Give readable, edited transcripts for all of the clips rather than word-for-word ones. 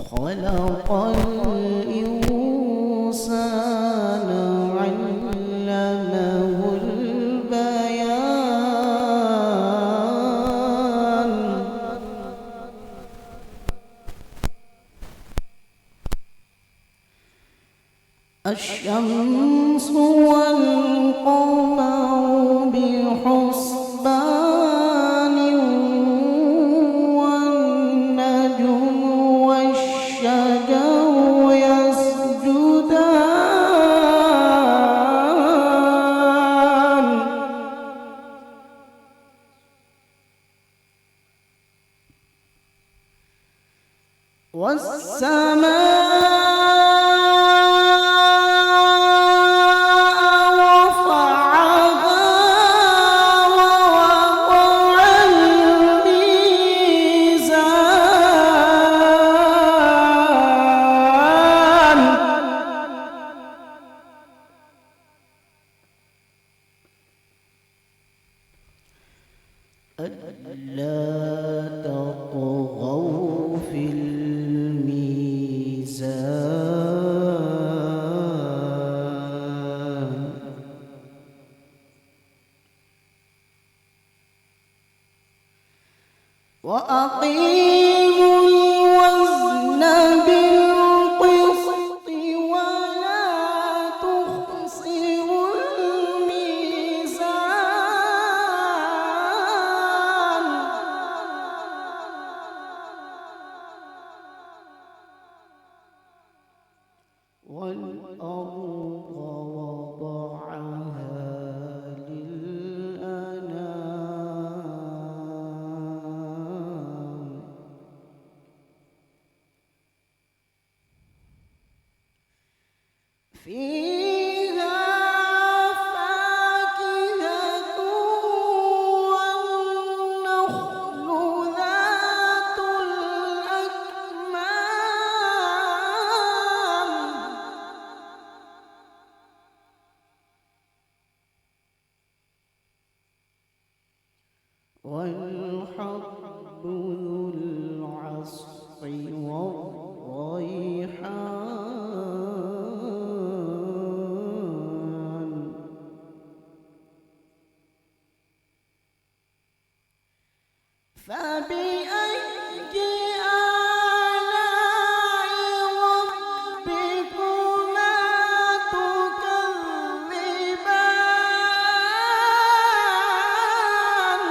خلق الإنسان علمه البيان الشمس والقمر بحسبان والنجم والشجر يسجدان والسماء ألا تطغوا في الميزان وأقيموا الوزن بالقسط ولا تخسروا الميزان والأرض وضعها للأنام فيها فاكهة والنخل ذات الأكمام والحب ذو العصف والريحان فبأي آلاء ربكما تكذبان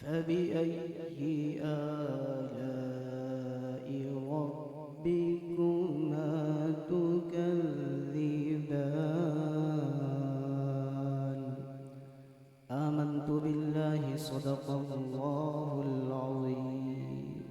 فبأي آلاء ربكما تكذبان آمنت بالله صدق الله العظيم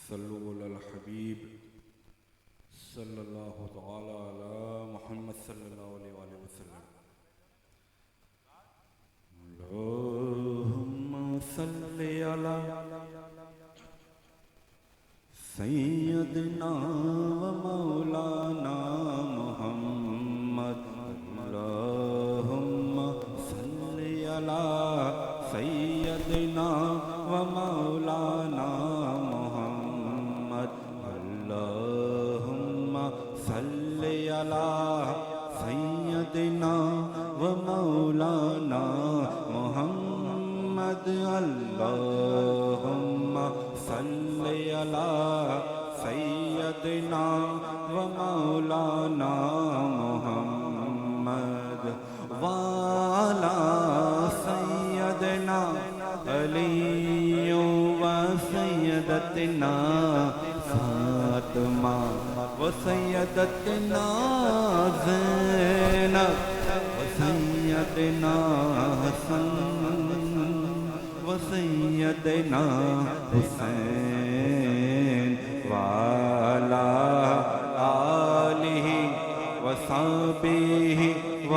صلوا على الحبيب صلى الله تعالى على محمد صلى الله عليه وآله وسلم اللهم صل على سيدنا ومولانا محمد اللهم صل على سيدنا ومولانا اللهم صل على سيدنا ومولانا محمد اللهم صل على سيدنا ومولانا محمد وعلى سيدنا علي وسيدتنا سیدتنا فاطمہ و سیدتنا زینب و سیدنا حسن و سیدنا حسین وعلی آلہ و صحبہ و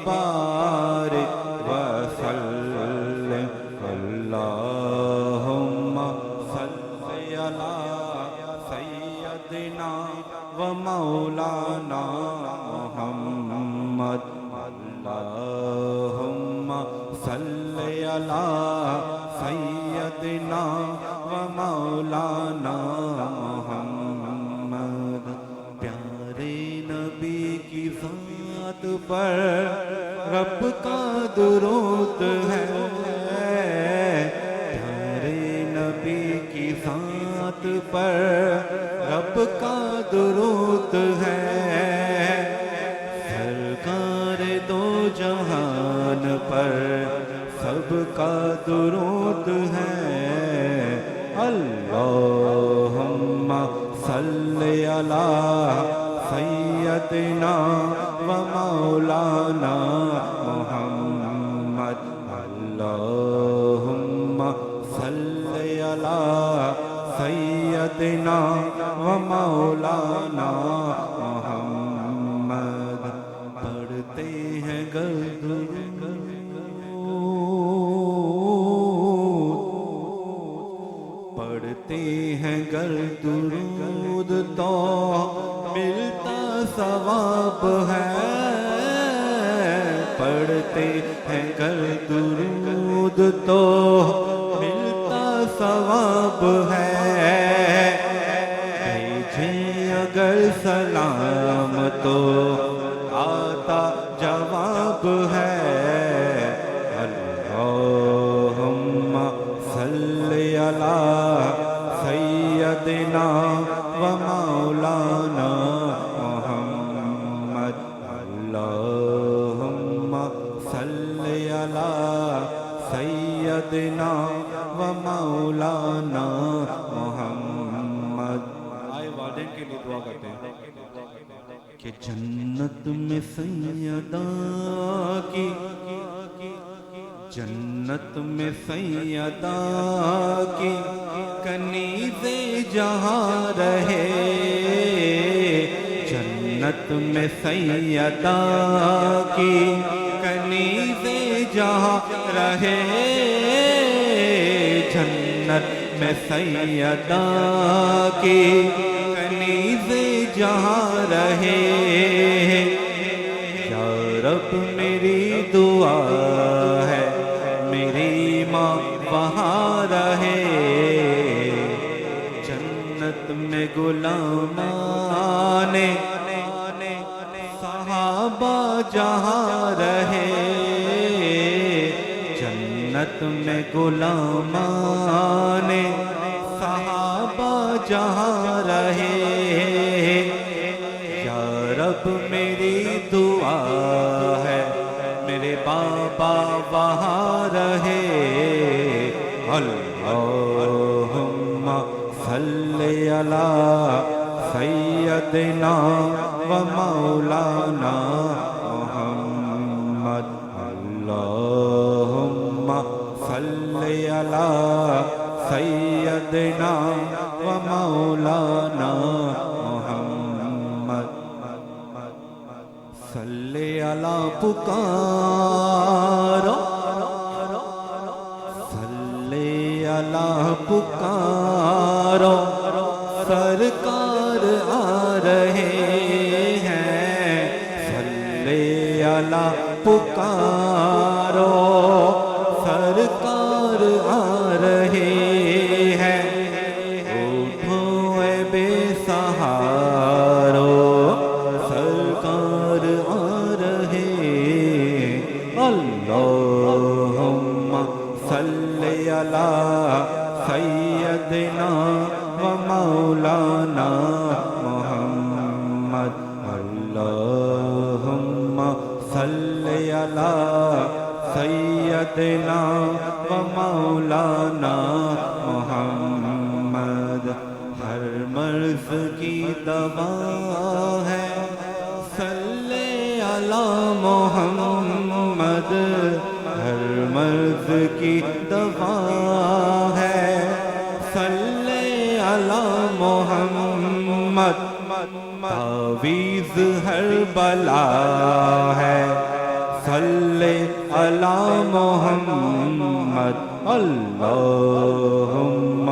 بارک وسلم اللہم صلی علی سیدنا و مولانا محمد اللہم صلی علی سیدنا و مولانا محمد پیارے نبی کی ذات پر رب کا درود ہے پیارے نبی کی ذات پر رب کا درود ہے سرکار دو جہان پر سب کا درود ہے اللہم صلی علی سیدنا و مولانا محمد اللہم صلی علی سیدنا و مولانا محمد پڑھتے ہیں پڑھتے ہیں گر درود تو ملتا ثواب ہے پڑھتے ہیں گر درود تو ملتا ثواب ہے بھیجیں اگر سلام تو آتا جواب ہے اللہم صلی علی سیدنا و مولانا محمد اللہم صلی علی سیدنا و مولانا محمد آئے والدین کے لیے دعا کرتے ہیں کہ جنت میں سیدہ کی جنت میں سیدہ کی کنیز جہاں رہے جنت میں سیدہ کی کنیز جہاں رہے جنت میں سیدہ کی کنیز جہاں رہے یا رب میری دعا ہے میری ماں وہاں رہے جنت میں غلامان صحابہ جہاں رہے جنت میں غلامان صحابہ جہاں رہے یا رب میری دعا ہے میرے بابا وہاں رہے اللہم صلی علی سیدنا و مولانا محمد اللہم صلی علی سیدنا و مولانا محمد صلی علی پکارو صلی علی پکارو سرکار آ رہے ہیں صلی علی پکارو سرکار آ رہے ہیں اٹھو اے بے سہارو سرکار آ رہے اللہم صلی علی سیدنا و مولانا محمد اللہم صلی علی سیدنا و مولانا محمد ہر مرض کی دوا ہے صلی علی محمد، ہر مرض کی دوا ہے صلی علی محمد، تعویذ ہر بلا ہے صلی علی محمد، اللہم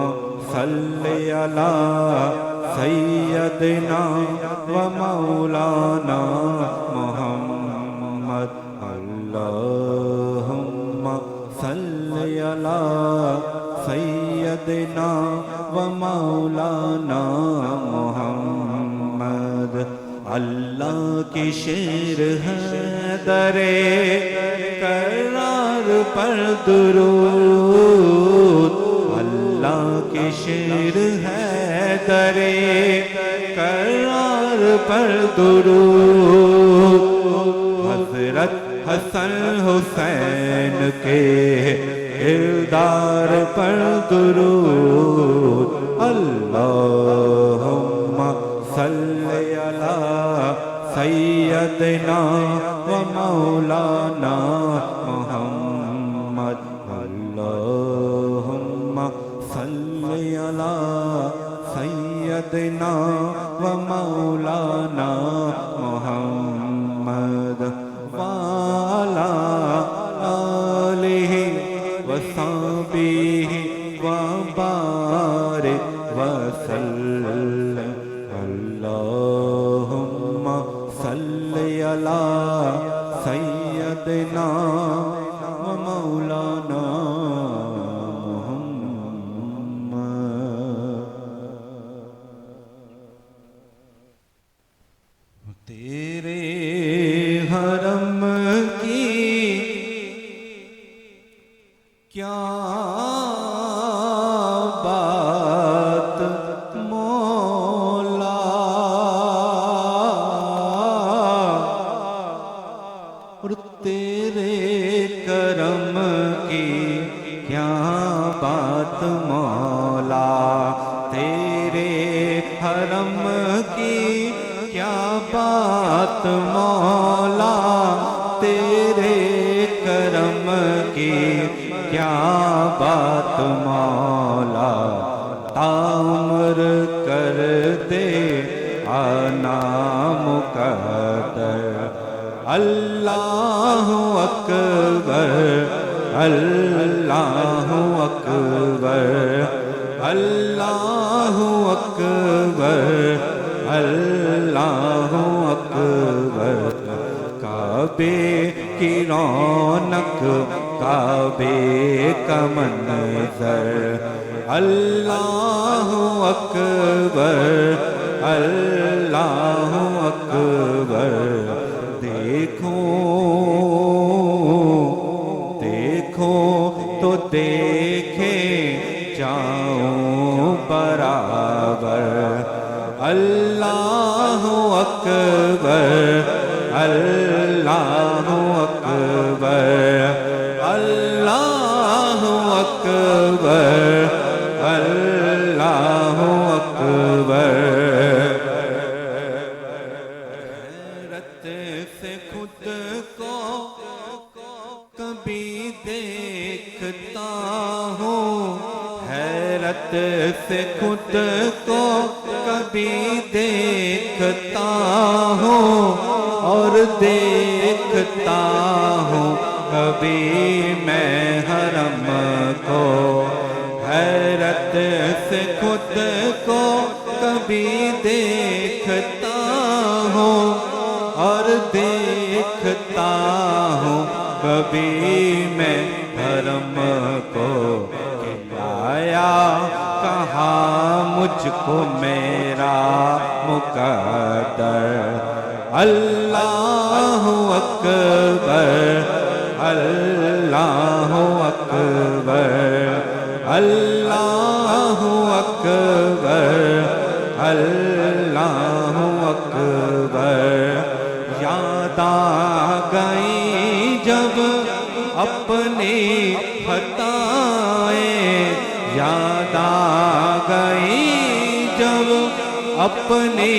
صلی علی سیدنا و مولانا محمد، اللہم صلی علی سیدنا و مولانا محمد۔ اللہ کی شعر ہے درے کرار پر درود، اللہ کی شعر ہے درے کرار پر درود، حضرت حسن حسین کے کردار پر درود، اللہم صلی علی سیدنا و مولانا محمد، اللہم صلی علی سیدنا و مولانا محمد، وعلی آلہ وصحبہ وبارک وسلم، اللہم صلی علی سیدنا و مولانا محمد۔ تیرے حرم کی کیا بات مولا، اور تیرے کرم کی کیا بات مولا، تیرے حرم کی کیا بات مولا، تیرے کرم کی کیا بات مولا، تعمر کر دے آنا مقدر، اللہ اکبر اللہ اکبر اللہ اکبر اللہ اکبر، کعبے کی رونق کعبے کا منظر، اللہ اکبر اللہ اکبر، دیکھو دیکھو تو دیکھے جاؤں برابر، اللہ اکبر اللہ اکبر اللہ اکبر اللہ اکبر، حیرت سے خود کو کبھی دیکھتا ہوں، حیرت سے خود کو کبھی دیکھتا ہوں، اور دیکھتا ہوں کبھی میں حرم کو، حیرت سے خود کو کبھی دیکھتا ہوں، اور دیکھتا ہوں کبھی میں حرم کو، کہ آیا کہاں مجھ کو میرا مقدر، اللہ اکبر اللہ اکبر اللہ اکبر اللہ اکبر، یاد آ گئی جب اپنی خطائیں، یاد آ گئی جب اپنی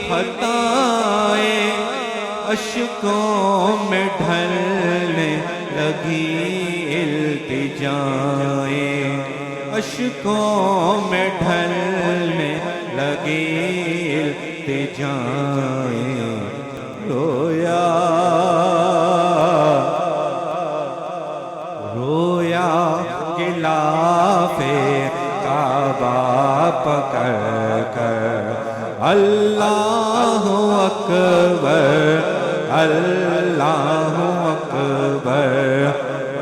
خطائیں اشکوں میں ڈھلنے لگی التجائیں، اشکوں میں ڈھلنے لگی التجائیں، رویا رویا غلاف کعبہ پکڑ کر اللہ اکبر اللہ اکبر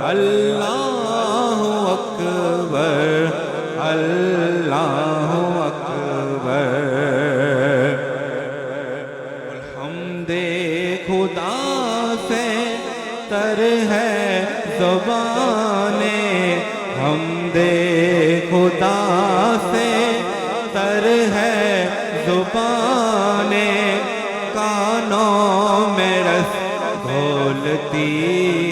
اللہ اکبر اللہ اکبر، الحمد خدا سے تر ہے زبانیں، حمد خدا سے تر ہے زبانیں، کانوں میں رس گھولتی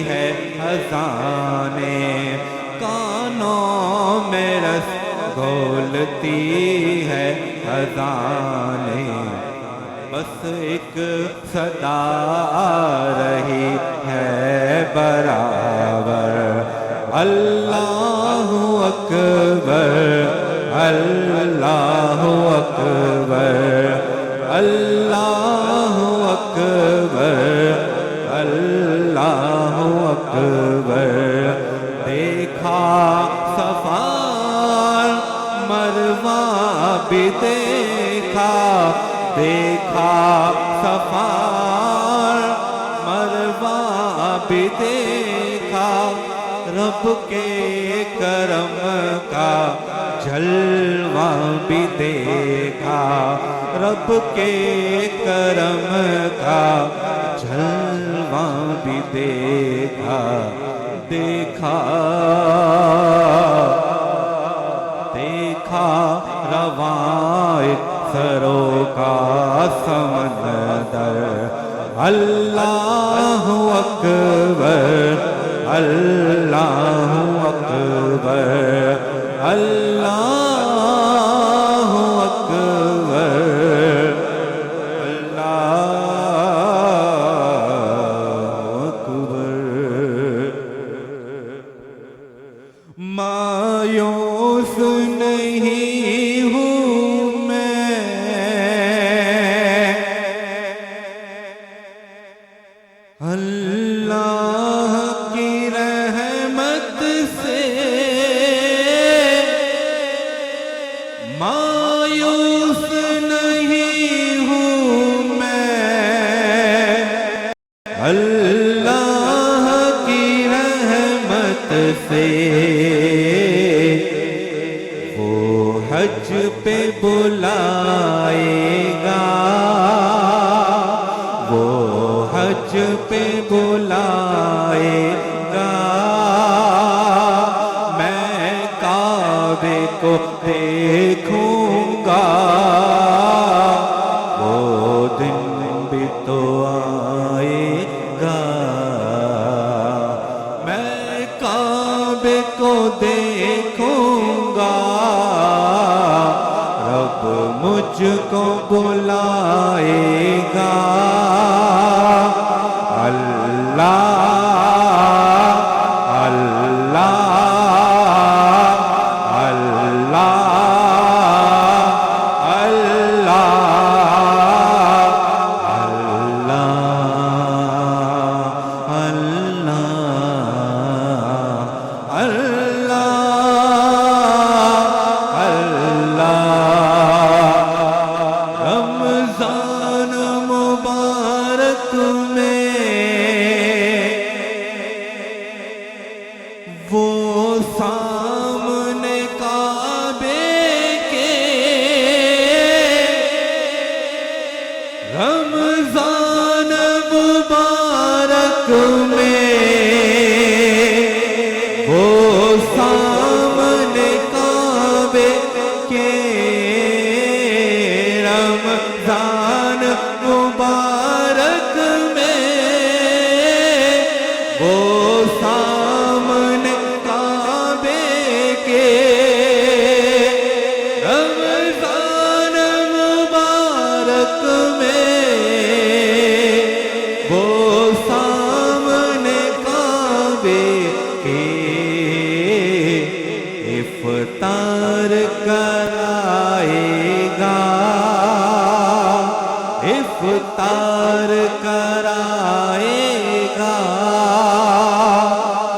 ہے اذانیں، کانوں میں رس گھولتی ہے اذانیں، بس ایک صدا آ رہی ہے برابر، اللہ اکبر اللہ اکبر اللہ اکبر اللہ اکبر، دیکھا صفا مروا بھی دیکھا، دیکھا صفا مروا بھی دیکھا، رب کے کرم کا جلوہ بھی دیکھا، رب کے کرم کا جلوہ بھی دیکھا، دیکھا دیکھا رواں سروں کا سمندر، اللہ اکبر اللہ اکبر اللہ اکبر اللہ اکبر، مایوس نہیں ہوں میں اللہ کی رحمت سے، مایوس نہیں ہوں میں اللہ کی رحمت سے، وہ حج پہ بلائے گا، وہ حج پہ بلائے گا، میں کعبے کو دیکھوں گا، وہ دن بھی تو آئے گا، میں کعبے کو دیکھوں گا، رب مجھ کو بلائے گا، اللہ اللہ اللہ رمضان مبارک میں افطار کرائے گا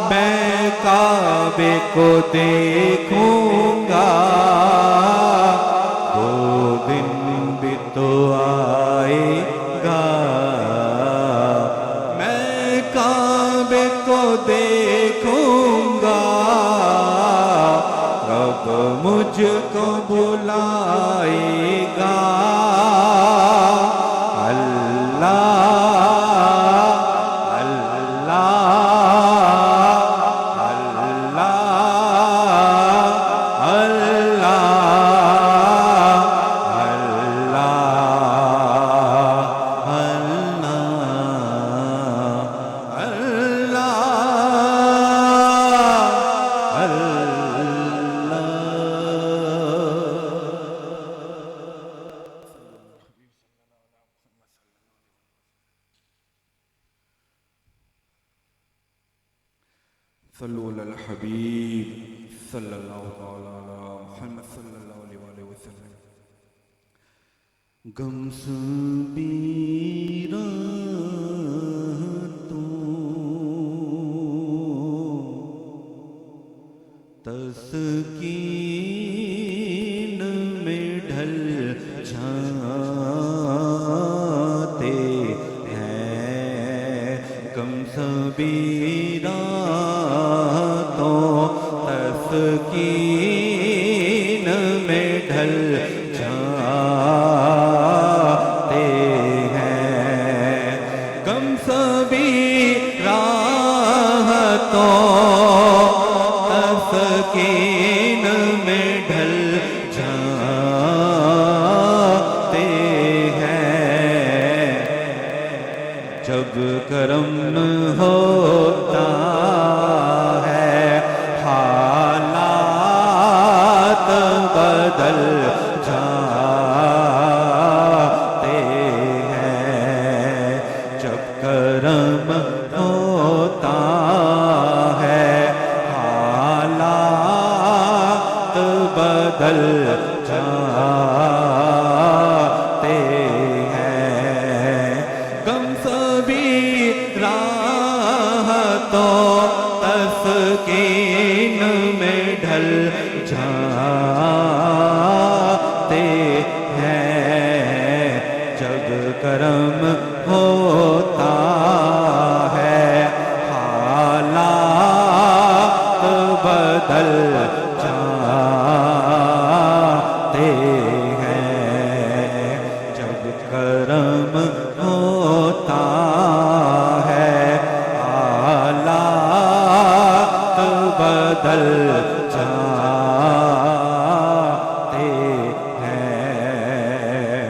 میں کعبے کو دیکھوں گا وہ دن بھی تو آئے گا میں کعبے کو دیکھوں گا رب مجھ کو بلائے گا صلو علی الحبیب صلی اللہ تعالی علی محمد صلی اللہ علیہ وآلہ وسلم گمسبیرا تو تسکین میں ڈھل جاتے ہیں گمسبیرا تو تسکین میں ڈھل جاتے ہیں گمسبیرا تو تسکین میں ڈھل جاتے ہیں جب کرم ہوتا ہے حالات بدل جاتے ہیں جب کرم ہوتا ہے حالات بدل جاتے ہیں گمسبیرا تو تسکین میں ڈھل جاتے ہیں جب کرم ہوتا ہے حالات بدل جاتے ہیں جب کرم ہوتا ہے حالات بدل جاتے ہیں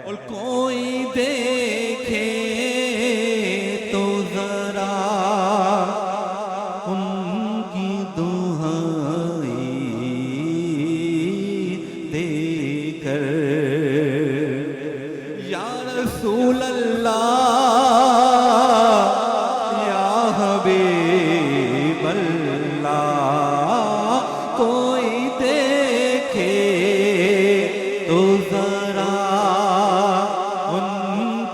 اور کوئی دیکھے تو ذرا ان کی دہائی دے کر یا رسول اللہ یا حبیب اللہ کوئی دیکھے تو ذرا ان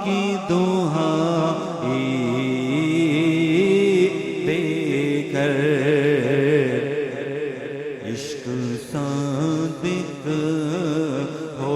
کی دہائی دے کر عشق صادق ہو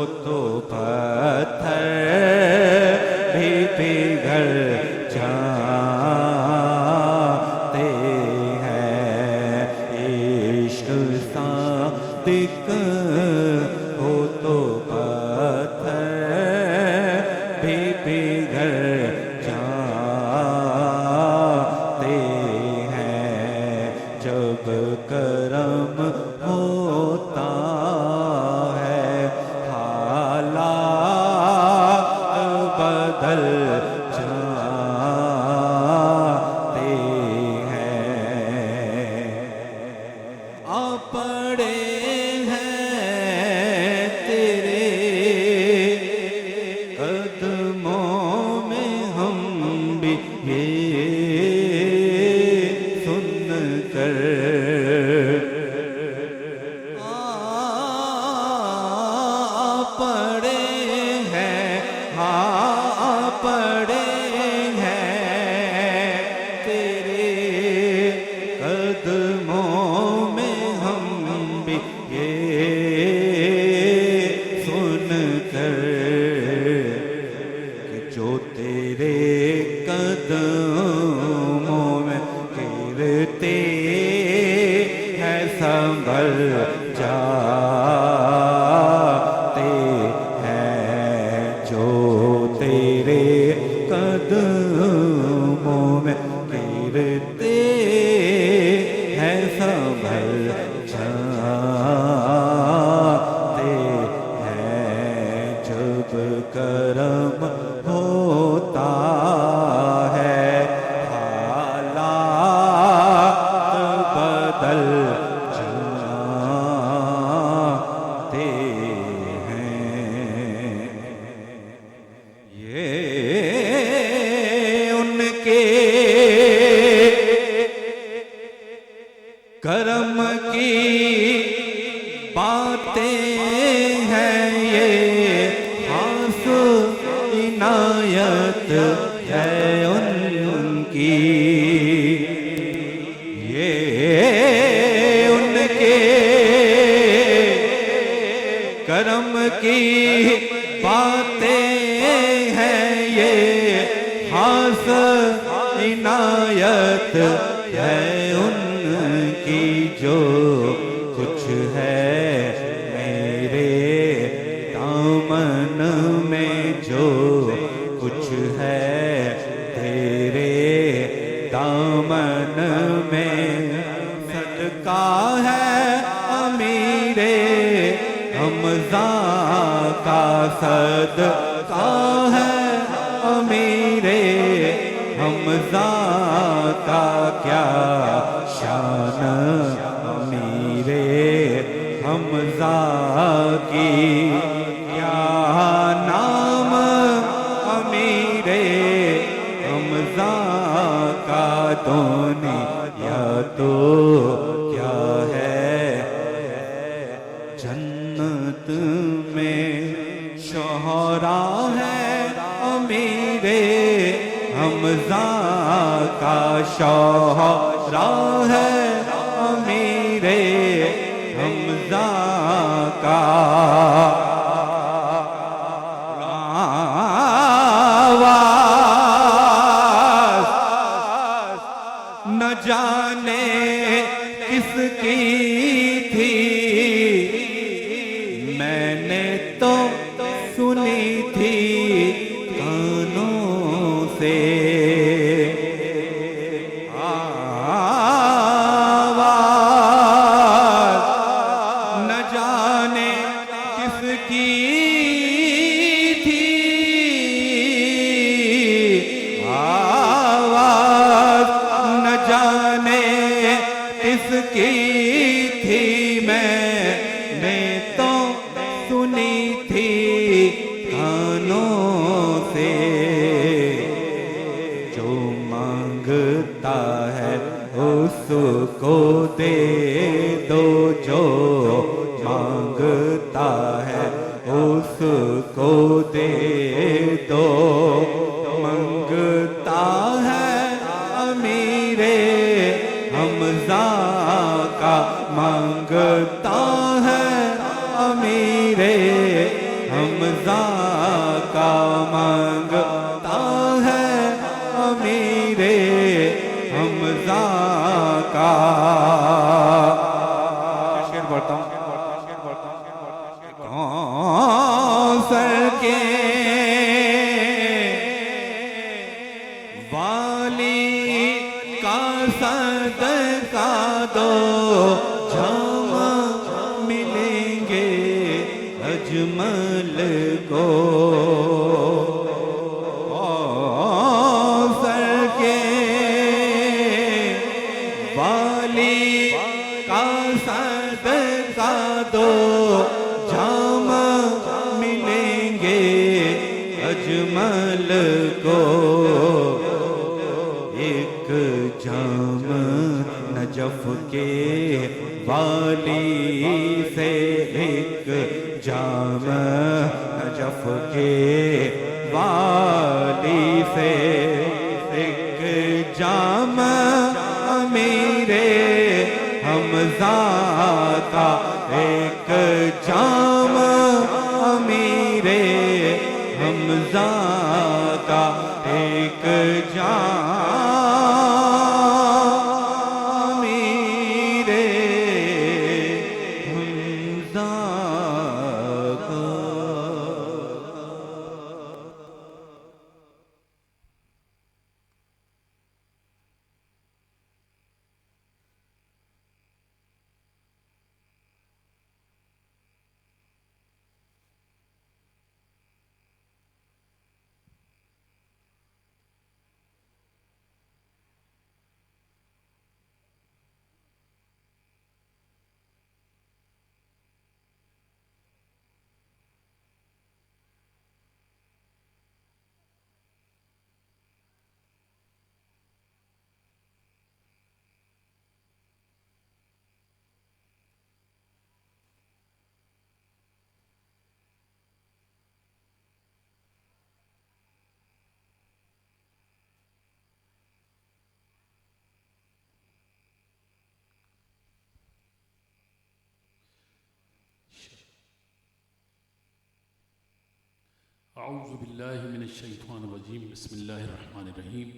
ہے ان کی، یہ ان کے کرم کی باتیں ہیں، یہ خاص عنایت ہے ان کی، جو کچھ ہے میرے دامن میں، جو کچھ ہے تیرے دامن میں، صدقہ ہے امیر حمزہ کا، صدقہ ہے امیر حمزہ کا، کیا شان امیر حمزہ کی، کیا نام امیر حمزہ کا، دنیا تو کیا ہے جنت میں شہرا ہے امیر حمزہ کا، شہرا ہے امیر حمزہ کا، نہ جانے کس کی تھی، میں نے تو سنی تھی کانوں سے، آواز نہ جانے کس کی تھی، آواز نہ جانے کس کی تھی، میں نے تو سنی تھی کانوں سے، جو مانگتا ہے اس کو دے دو، جو مانگتا ہے اس کو دے دو، مانگتا ہے امیر حمزہ کا، مانگتا ہے امیر حمزہ کا، مانگتا ہے امیر حمزہ کا، شعر پڑھتا ہوں، کوثر کے والی کا صدقہ دو، جام ملیں گے اجمل کو، کوثر کے والی کا صدقہ دو، جام ملیں گے اجمل کو، ایک جام نجف کے والی سے، ایک جام نجف کے والی سے، ایک جام امیر حمزہ کا، ایک جام امیر حمزہ کا، ایک جام امیر حمزہ کا۔ اعوذ باللہ من الشیطان الرجیم بسم اللہ الرحمن الرحیم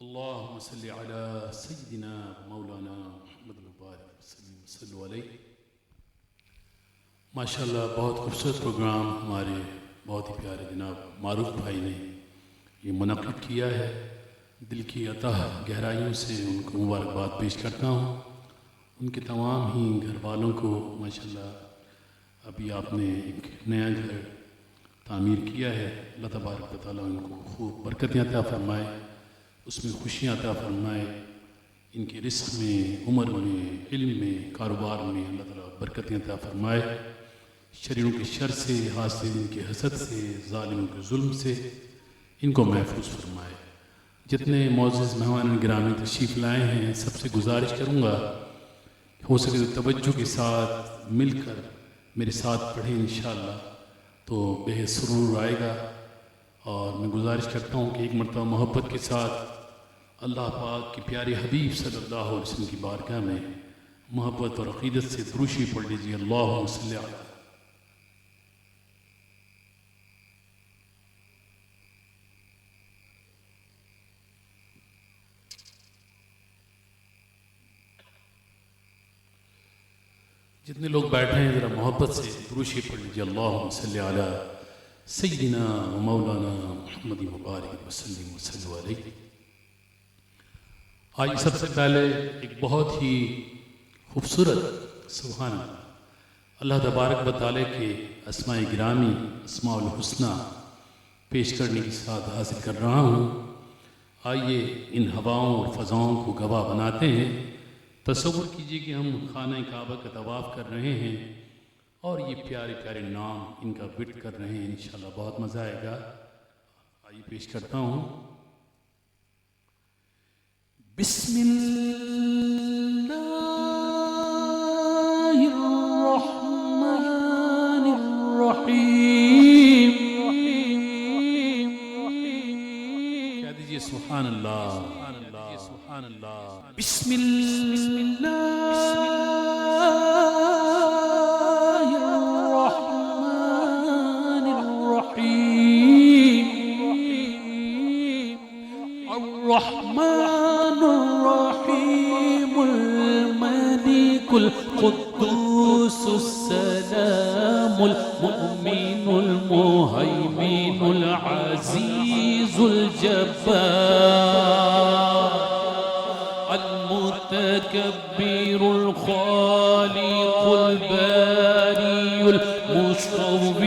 اللہم صلی علی سیدنا مولانا محمد مبارک وسلم صلو علیہ. ماشاءاللہ بہت خوبصورت پروگرام ہمارے بہت ہی پیارے جناب معروف بھائی نے یہ منعقد کیا ہے. دل کی عطا گہرائیوں سے ان کو مبارکباد پیش کرتا ہوں. ان کے تمام ہی گھر والوں کو ماشاءاللہ ابھی آپ نے ایک نیا گھر تعمیر کیا ہے. اللہ تبارک و تعالیٰ ان کو خوب برکتیں عطا فرمائے, اس میں خوشیاں عطا فرمائے. ان کے رزق میں, عمر میں, علم میں, کاروبار میں اللہ تعالیٰ برکتیں عطا فرمائے. شریروں کے شر سے, حاسدین کے حسد سے, ظالموں کے ظلم سے ان کو محفوظ فرمائے. جتنے معزز مہمان گرامی تشریف لائے ہیں سب سے گزارش کروں گا ہو سکے تو توجہ کے ساتھ مل کر میرے ساتھ پڑھیں انشاءاللہ تو بے سرور آئے گا. اور میں گزارش کرتا ہوں کہ ایک مرتبہ محبت کے ساتھ اللہ پاک کی پیارے حبیب صلی اللہ علیہ وسلم کی بارگاہ میں محبت اور عقیدت سے دروشی پڑھ لیجیے. اللہم صلی علی. جتنے لوگ بیٹھے ہیں ذرا محبت سے دروشی پڑھ لیجیے. اللہم صلی علی سیدنا و مولانا محمد مبارک وسلم صلو علیہ. آج سب سے پہلے ایک بہت ہی خوبصورت سبحان اللہ تبارک و تعالیٰ کے اسماء گرامی اسماء الحسنہ پیش کرنے کی سعادت حاصل کر رہا ہوں. آئیے ان ہواؤں اور فضاؤں کو گواہ بناتے ہیں. تصور کیجئے کہ ہم خانہ کعبہ کا طواف کر رہے ہیں اور یہ پیارے پیارے نام ان کا وٹ کر رہے ہیں. انشاءاللہ بہت مزہ آئے گا. آئیے پیش کرتا ہوں. بسم اللہ الرحمن الرحیم. کہہ دیجئے سبحان اللہ. سبحان اللہ. بسم اللہ الرحمن الرحیم. الرحمن الرحیم الملك القدوس السلام المؤمن المهيمن العزيز الجبار المتكبر الخالق الباري المصور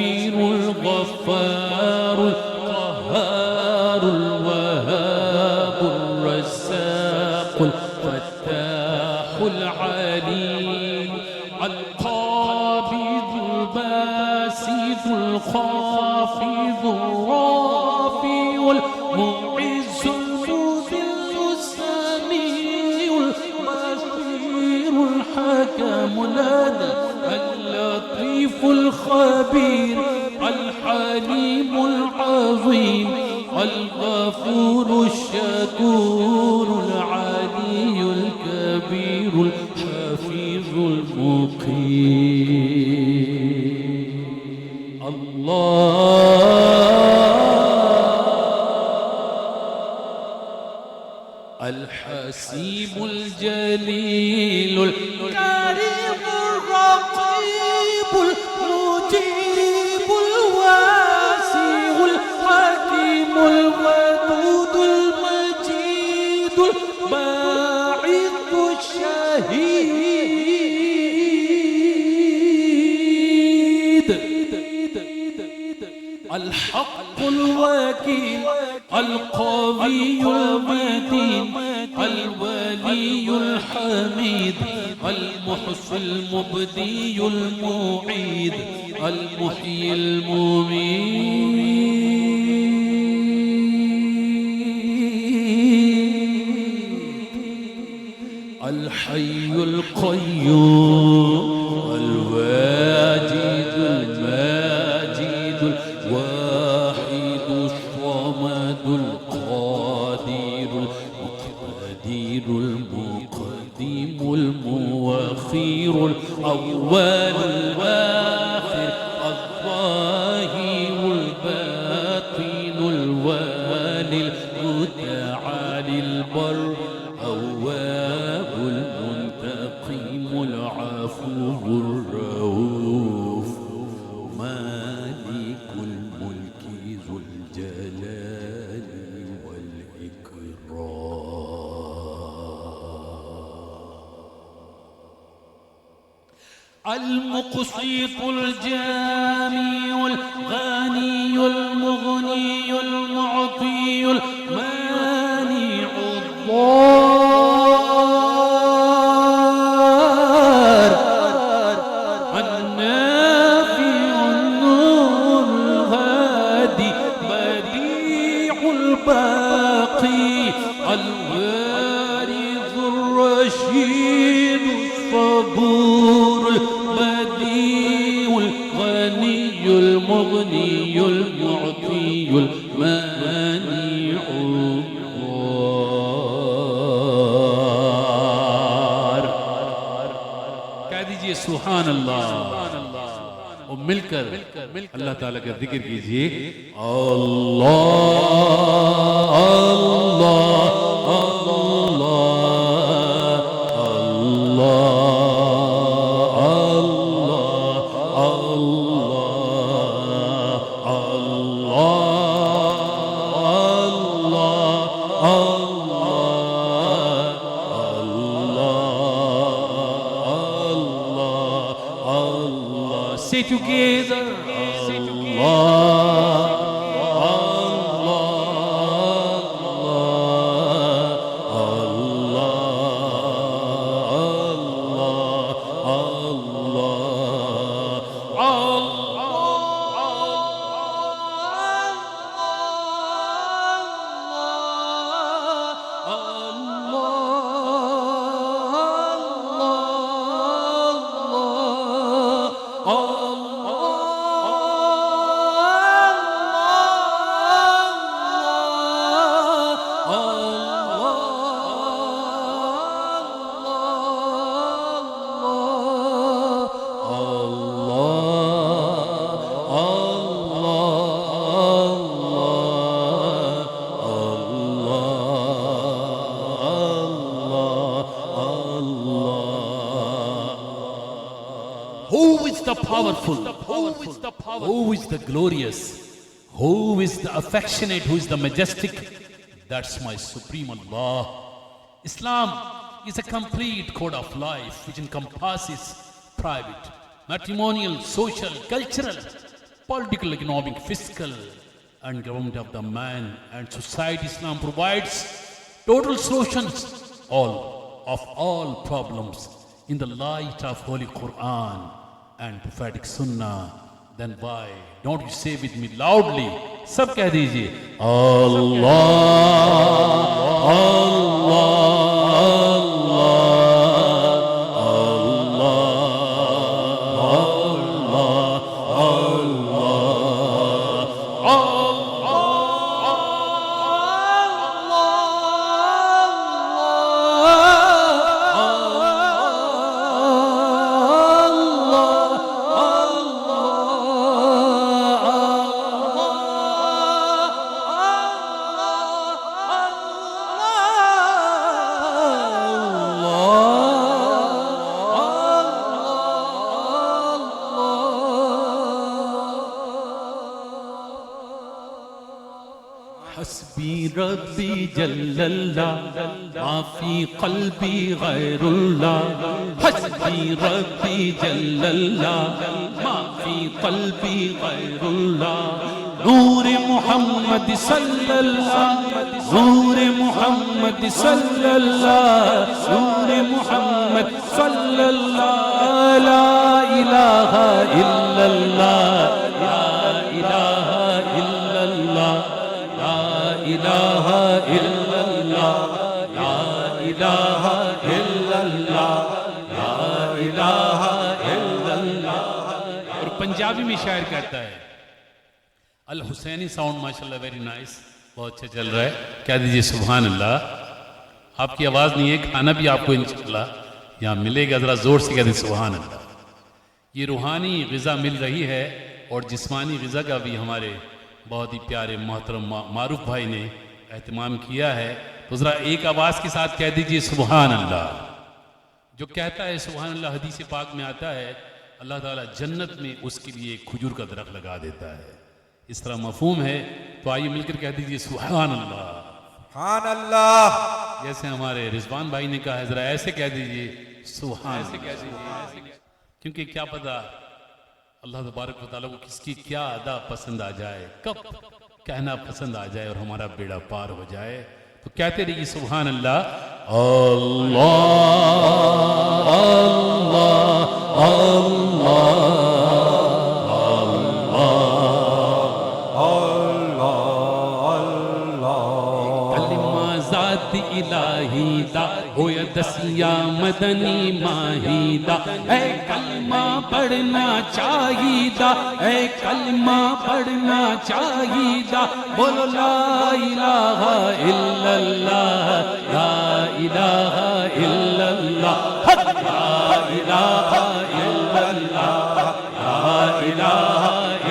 الغفار القهار الوهاب الرزاق الفتاح العليم القابض الباسط الخافض الرافع المعز المذل السميع البصير الحكم العدل اللطيف الخبير الحليم العظيم الغفور الشكور العلي الكبير الحفيظ المقيم. الله الحسيب الجليل الكريم الرقيب المجيب الواسع الحكيم الودود المجيد الباعث الشهيد الحق الوكيل القوي المتين الولي الحميد المحصي المبدي المعيد المحيي المميت الحي القيوم الواجد الماجد الواحد الصمد القادر المقتدر المقدم المؤخر الأول الآخر الظاهر الباطن المقسط الجامع الغني المغني المعطي المانع الضار النافع النور الهادي بديع الباقي الوارث الرشيد الصبور البديع الغني المغني المعطي المانع الضار. کہہ دیجئے سبحان اللہ اور مل کر اللہ تعالیٰ کا ذکر کیجئے. اللہ اللہ say together Allah Who is the powerful? Who is the glorious? Who is the affectionate? Who is the majestic? That's my supreme Allah. Islam is a complete code of life which encompasses private, matrimonial, social, cultural, political, economic, fiscal, and government of the man and society. Islam provides total solutions of all problems in the light of Holy Quran and prophetic Sunnah. Then why don't you say with me loudly? Sab keh dijiye Allah Allah حسبی ربی جل اللہ ما فی قلبی غیر اللہ حسبی ربی جل اللہ ما فی قلبی غیر اللہ نور محمد صلی اللہ نور محمد صلی اللہ نور محمد صلی اللہ لا الہ الا اللہ لا الہ الا اللہ الہ الا اللہ لا الہ الا اللہ لا الہ الا اللہ. اور پنجابی میں شاعر کہتا ہے الحسینی ساؤنڈ ماشاءاللہ ویری نائس بہت اچھا چل رہا ہے. کہہ دیجئے سبحان اللہ. آپ کی آواز نہیں ہے کھانا بھی آپ کو انشاءاللہ یہاں ملے گا. ذرا زور سے کہہ دیجئے سبحان اللہ. یہ روحانی غذا مل رہی ہے اور جسمانی غذا کا بھی ہمارے بہت ہی پیارے محترم معروف بھائی نے اہتمام کیا ہے. تو ذرا ایک آواز کے ساتھ کہہ دیجئے سبحان اللہ. جو کہتا ہے سبحان اللہ حدیث پاک میں آتا ہے اللہ تعالیٰ جنت میں اس کے لیے ایک کھجور کا درخت لگا دیتا ہے. اس طرح مفہوم ہے. تو آئیے مل کر کہہ دیجئے سبحان اللہ سبحان اللہ. جیسے ہمارے رضوان بھائی نے کہا ہے ذرا ایسے کہہ دیجئے سبحان اللہ. کیونکہ کیا پتا اللہ تبارک و تعالیٰ کو کس کی کیا ادا پسند آ جائے، کب کہنا پسند آ جائے اور ہمارا بیڑا پار ہو جائے. تو کہتے رہیے سبحان اللہ. اللہ کلمہ ذات الہی دا ہویا دسیا مدنی ماہی دا، اے کلمہ پڑھنا چاہیدا، اے کلمہ پڑھنا چاہیدا. بولو لا الہ الا اللہ، لا الہ الا اللہ، لا الہ الا اللہ، لا الہ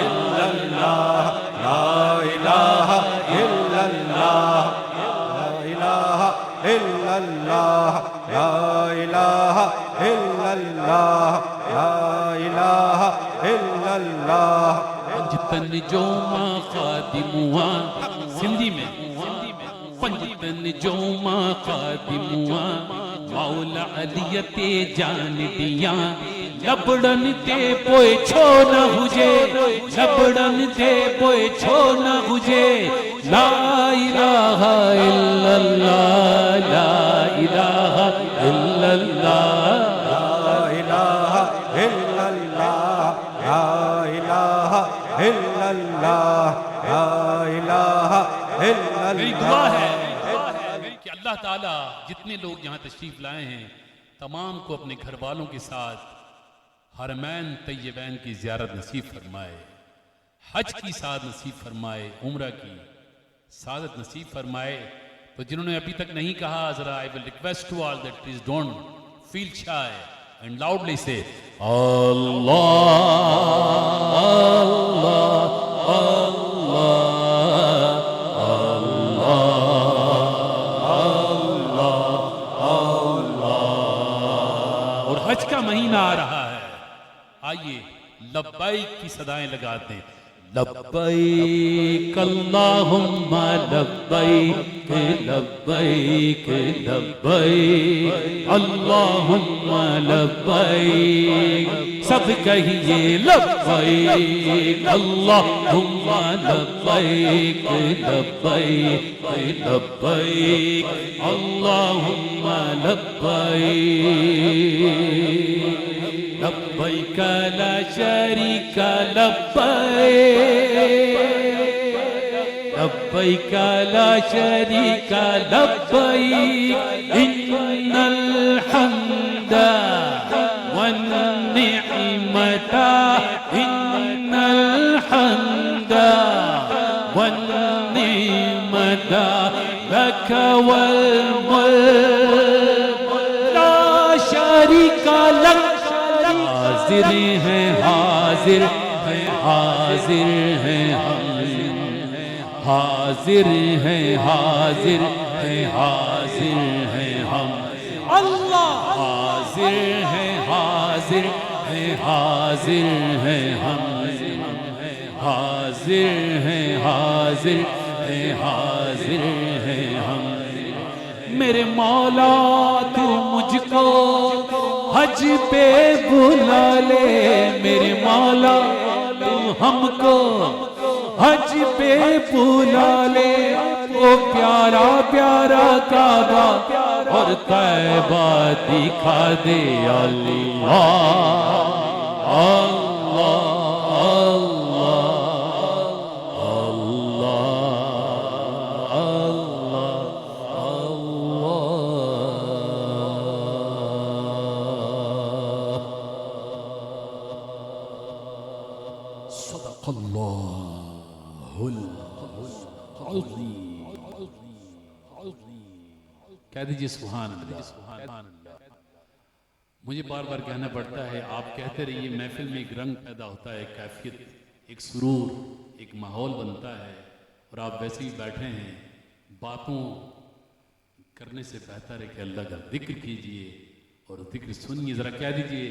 الا اللہ، لا الہ الا اللہ، لا الہ الا اللہ، لا الہ الا اللہ، لا الہ الا اللہ. پنجتن جو ماں خادمواں سندھی میں، پنجتن جو ماں خادمواں مولا علی تے جان دیاں، لبڑن تے پوئے چھو نہ ہوجے، لبڑن تے پوئے چھو نہ ہوجے. لا الہ الا اللہ، لا الہ الا اللہ، لا الہ الا اللہ، لا الہ الا اللہ، لا الہ الا میری اللہ. دعا ہے کہ اللہ تعالیٰ جتنے لوگ یہاں تشریف لائے ہیں تمام کو اپنے گھر والوں کے ساتھ حرمین طیبین کی زیارت نصیب فرمائے، حج کی سعادت نصیب فرمائے، عمرہ کی سعادت نصیب فرمائے. تو جنہوں نے ابھی تک نہیں کہا ذرا I will request to all that please don't feel shy and loudly say Allah Allah Allah. اور حج کا مہینہ آ رہا ہے، آئیے لبیک کی صدائیں لگاتے ہیں. لبیک اللہم لبیک لبیک لبیک اللہم لبیک. سب کہیے لبیک اللہم لبیک لبیک لبیک اللہم لبیک. لبیک لا شریک لبیک، لبیک لا شریک لبیک. ان الحمد والنعمت، ان الحمد والنعمت لک والملک لا شریک لک. حاضر ہیں حاضر ہیں حاضر ہیں ہم، حاضر ہیں حاضر ہیں حاضر ہیں ہم. اللہ حاضر ہیں حاضر ہیں حاضر ہیں ہم، حاضر ہیں حاضر ہیں حاضر ہیں ہم. میرے مولا تو مجھ کو حج پہ بلا لے، میرے مولا تو ہم کو حج پہ بلا لے. وہ پیارا پیارا کعبہ اور طیبہ دکھا دے. اللہ اللہ کہہ دیجئے سبحان اللہ سبحان اللہ. مجھے بار بار کہنا پڑتا ہے، آپ کہتے رہیے. محفل میں ایک رنگ پیدا ہوتا ہے، ایک کیفیت، ایک سرور، ایک ماحول بنتا ہے، اور آپ ویسے ہی بیٹھے ہیں. باتوں کرنے سے بہتر ہے کہ اللہ کا ذکر کیجئے اور ذکر سنیے. ذرا کہہ دیجئے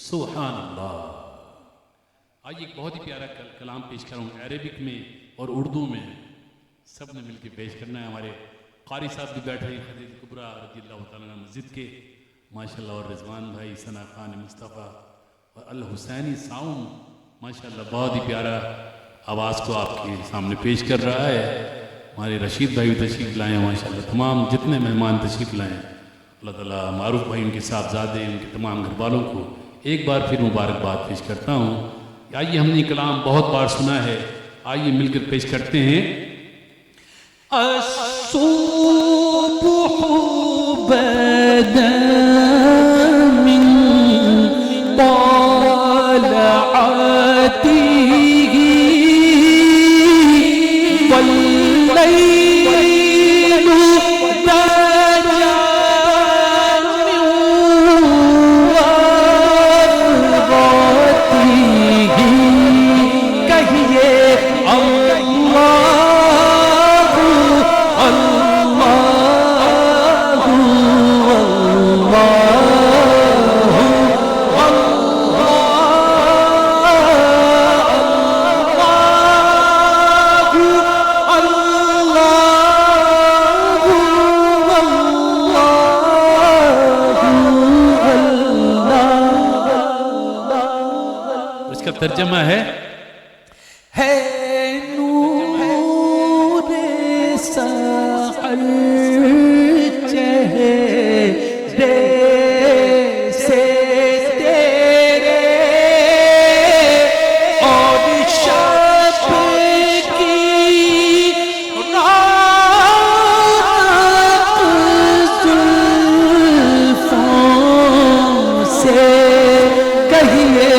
سبحان اللہ. آئیے ایک بہت ہی پیارا کلام پیش کر رہا ہوں، عربک میں اور اردو میں، سب نے مل کے پیش کرنا ہے. ہمارے قاری صاحب بھی بیٹھے ہیں خدیجہ کبریٰ رضی اللہ تعالیٰ عنہ مسجد کے ماشاءاللہ، اور رضوان بھائی، ثنا خان مصطفیٰ اور الحسینی ساؤنڈ ماشاءاللہ بہت ہی پیارا آواز کو آپ کے سامنے پیش کر رہا ہے. ہمارے رشید بھائی بھی تشریف لائے ہیں ماشاءاللہ. تمام جتنے مہمان تشریف لائے ہیں اللہ تعالیٰ معروف بھائی ان کے صاحبزادے ان کے تمام گھر والوں کو ایک بار پھر مبارکباد پیش کرتا ہوں. آئیے ہم نے کلام بہت بار سنا ہے, آئیے مل کر پیش کرتے ہیں. الصبح بدا من طلعته والليل دجى من ورطته کہیے ترجمہ ہے نور سحر چہرے سے تیرے اور شب کی رات زلفوں سے کہیے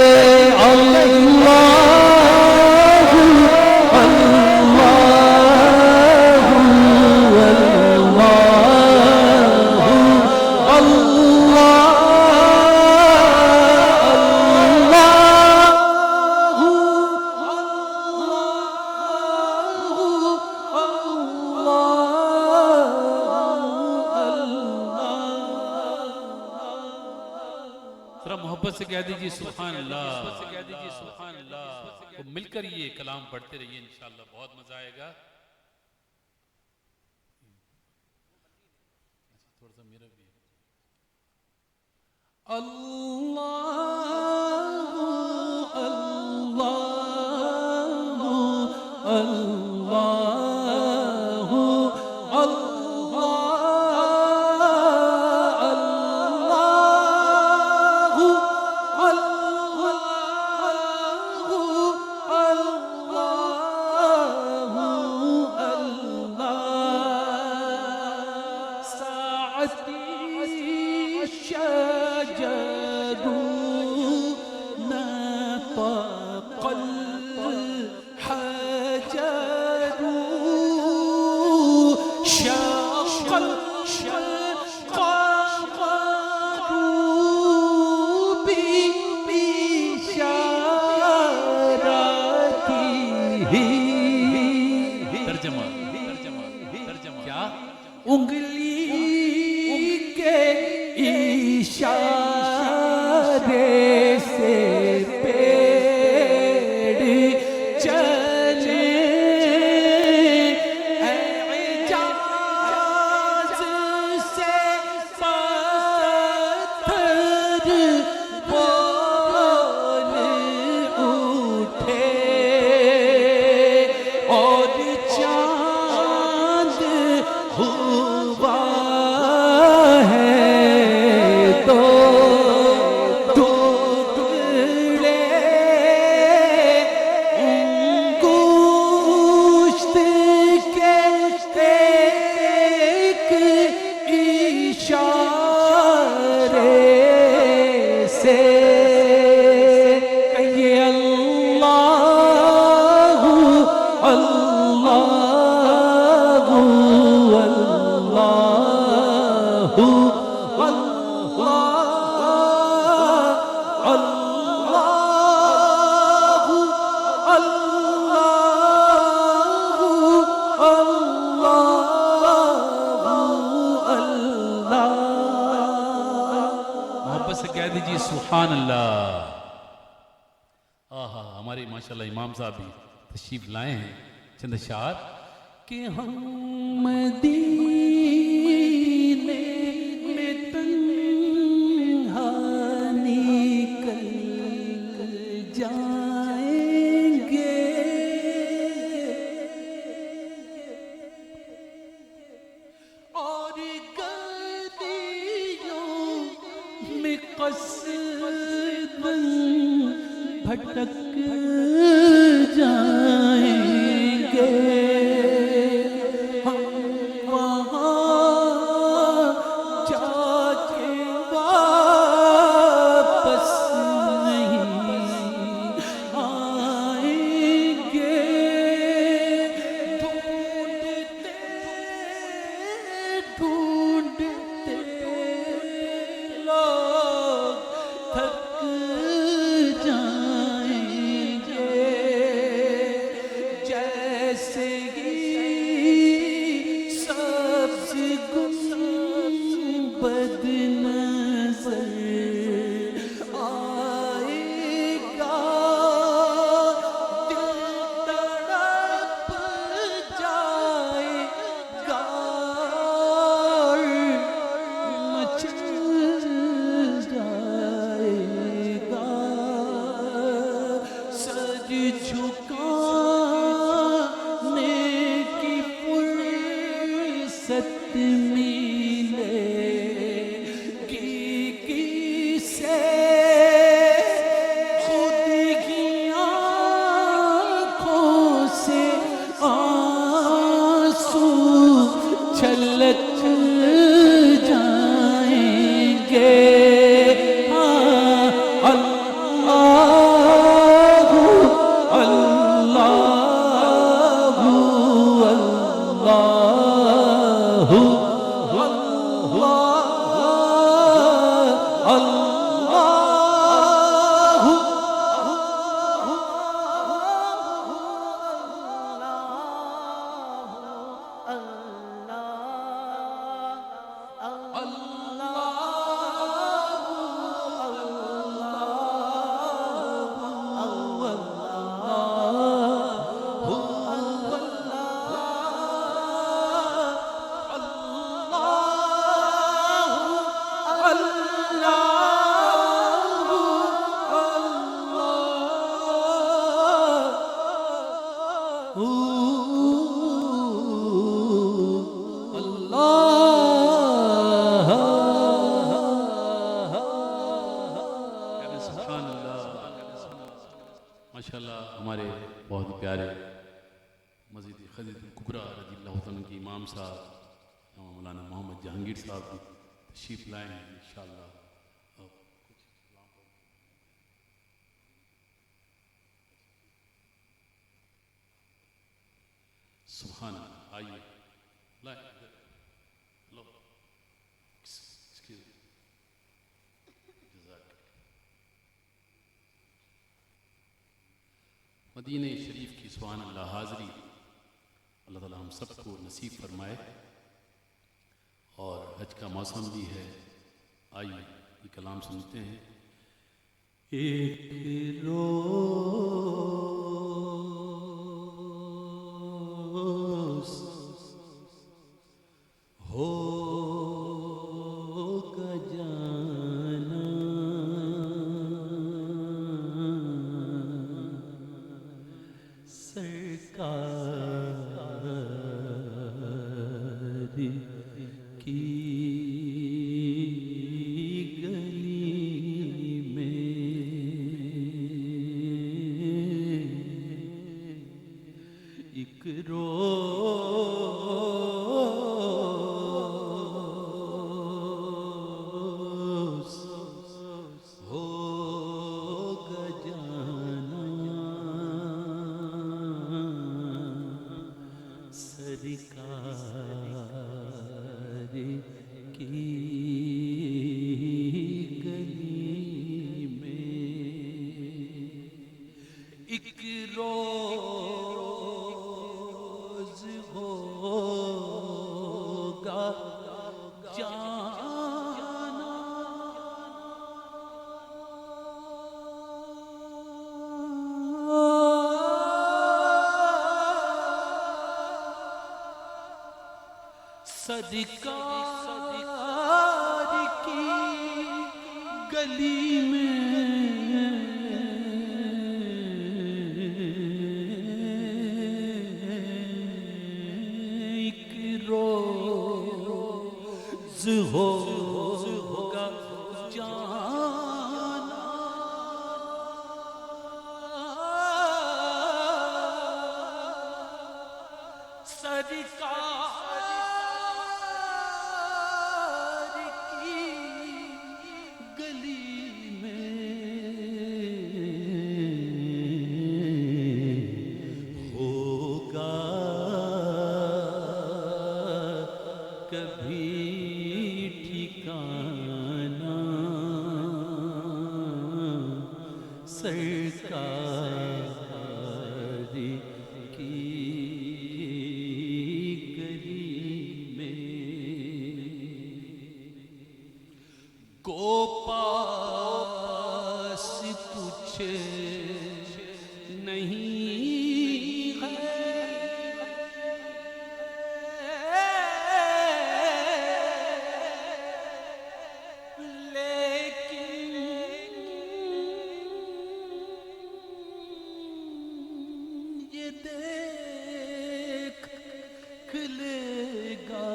محبت سے کہہ دیجیے سبحان اللہ. تو مل کر یہ کلام پڑھتے رہیے انشاءاللہ بہت مزہ آئے گا. تھوڑا سا میرا بھی انگلی کے اشارے سے پیڑ چلے اعجاز سے پتھر بول اٹھے اور چاند ہوا ہے تو ٹکڑے انگشت کے ایک اشارے سے کہیے اللہ اللہ سبحان اللہ. ہمارے ماشاءاللہ امام صاحب بھی تشریف لائے ہیں. چند اشعار کہ ہم مدینے میں تنہا نکل بس دن بھٹک جائیں گے ہم وہاں جا کے واپس نہیں آئیں گے ڈھونڈتے لوگ تھک جائیں گے جیسے ہی سبز گنبد نظر آئے گا دل تڑپ جائے گا مچل جائے گا سر جھکانے کی فرصت ملے گی کسے خود کی آنکھوں سے آنسو چھلک جائیں گے اللہ اللہ سبحان اللہ ماشاءاللہ ہمارے بہت پیارے مسجد خدیجۃ الکبریٰ رضی اللہ عنہ کے امام صاحب مولانا محمد جہانگیر صاحب بھی تشریف لائے ہیں انشاءاللہ سبحان اللہ آئیے لائے لو مدینہ شریف کی سبحان اللہ حاضری اللہ تعالیٰ ہم سب کو نصیب فرمائے اور حج کا موسم بھی ہے آئیے یہ کلام سنتے ہیں ایک روز ہوگا جانا سرکار کی گلی میں ایک روز ہوگا جانا سرکار کی گلی میں ایک روز ہوگا جانا سرکار کی گلی میں ایک روز ہوگا جانا سرکار کی گلی میں ہوگا کبھی ٹھکانہ سرکار کی گلی میں کو پاس کچھ نہیں ہے لیکن یہ دیکھ لے گا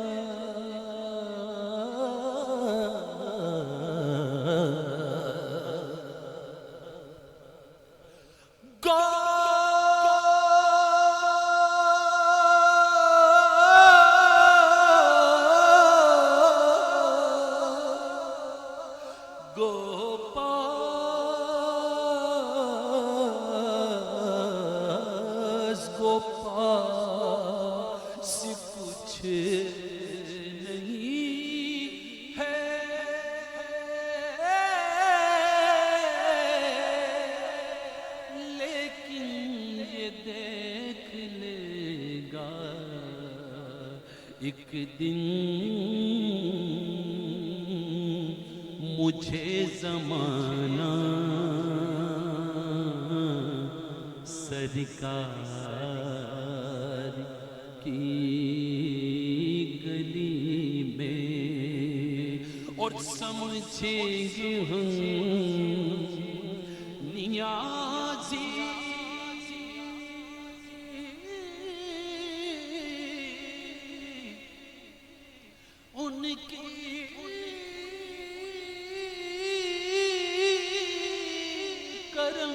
گوپاس کچھ نہیں ہے لیکن یہ دیکھ لے گا ایک دن مجھے زمانہ سرکار کی گلی میں اور سمجھیں گے ہم نیازی ان کی کرم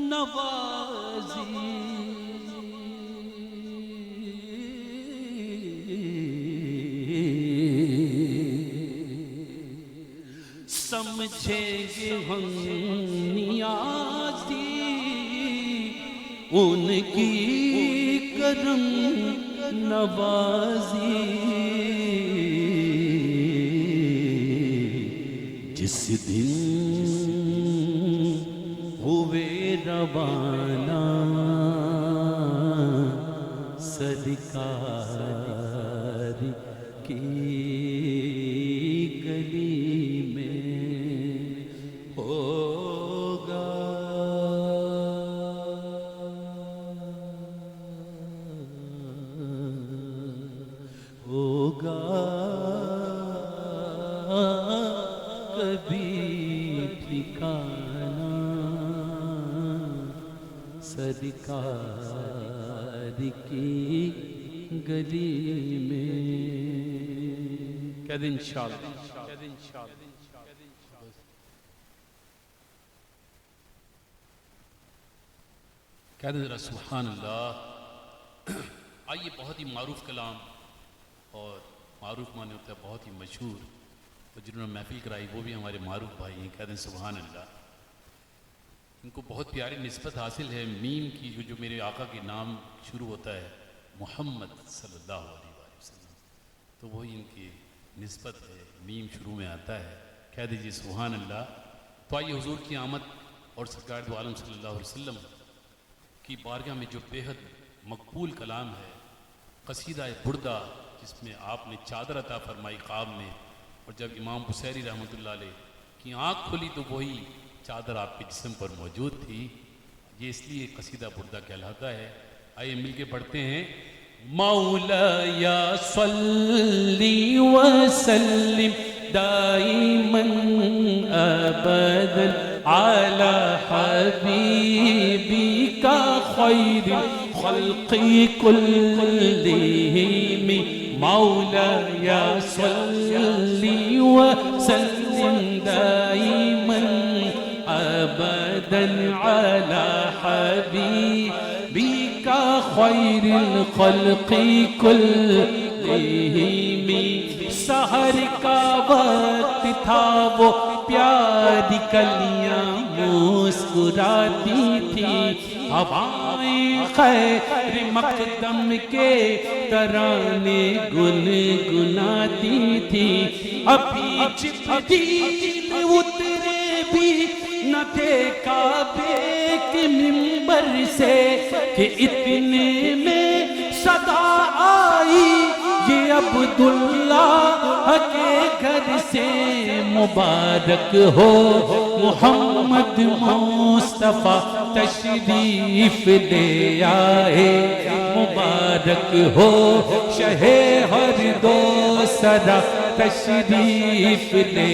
نوازی سمجھیں گے ہم نیازی ان کی کرم نوازی جس دن ہوئے روانہ سرکار کی گلی میں ہوگا کبھی ٹھکانہ سرکار کی گلی میں کہہ دیں انشاءاللہ کہہ دیں ذرا سبحان اللہ. آئیے بہت ہی معروف کلام اور معروف معنی ہوتا ہے بہت ہی مشہور اور جنہوں نے محفل کرائی وہ بھی ہمارے معروف بھائی ہیں. کہہ دیں سبحان اللہ. ان کو بہت پیاری نسبت حاصل ہے میم کی جو میرے آقا کے نام شروع ہوتا ہے محمد صلی اللہ علیہ وسلم تو وہی ان کی نسبت ہے میم شروع میں آتا ہے. کہہ دیجیے سبحان اللہ. تو آئیے حضور کی آمد اور سرکار دو عالم صلی اللہ علیہ وسلم کی بارگاہ میں جو بےحد مقبول کلام ہے قصیدہ بردہ جس میں آپ نے چادر عطا فرمائی خواب میں اور جب امام بصیری رحمۃ اللہ علیہ کی آنکھ کھلی تو وہی چادر آپ کے جسم پر موجود تھی. یہ اس لیے قصیدہ بردہ کہلاتا ہے. آئیے مل کے پڑھتے ہیں. مولایا صلی وسلم دائما ابدا على حبيبك خير الخلق كلهم مولاي صل وسلم دائما ابدا على حبيبك خیر الخلق کلہم سحر کا وقت تھا وہ پیاری کلیاں مسکراتی تھی ہوائیں خیر مقدم کے ترانے گنگناتی تھی ابھی جبریل اترے بھی نہ دیکھا کے منبر سے کہ اتنے میں صدا آئی یہ عبداللہ کے گھر سے مبارک ہو محمد مصطفیٰ تشریف لے آئے مبارک ہو شہ ہر دو سرا تشریف لے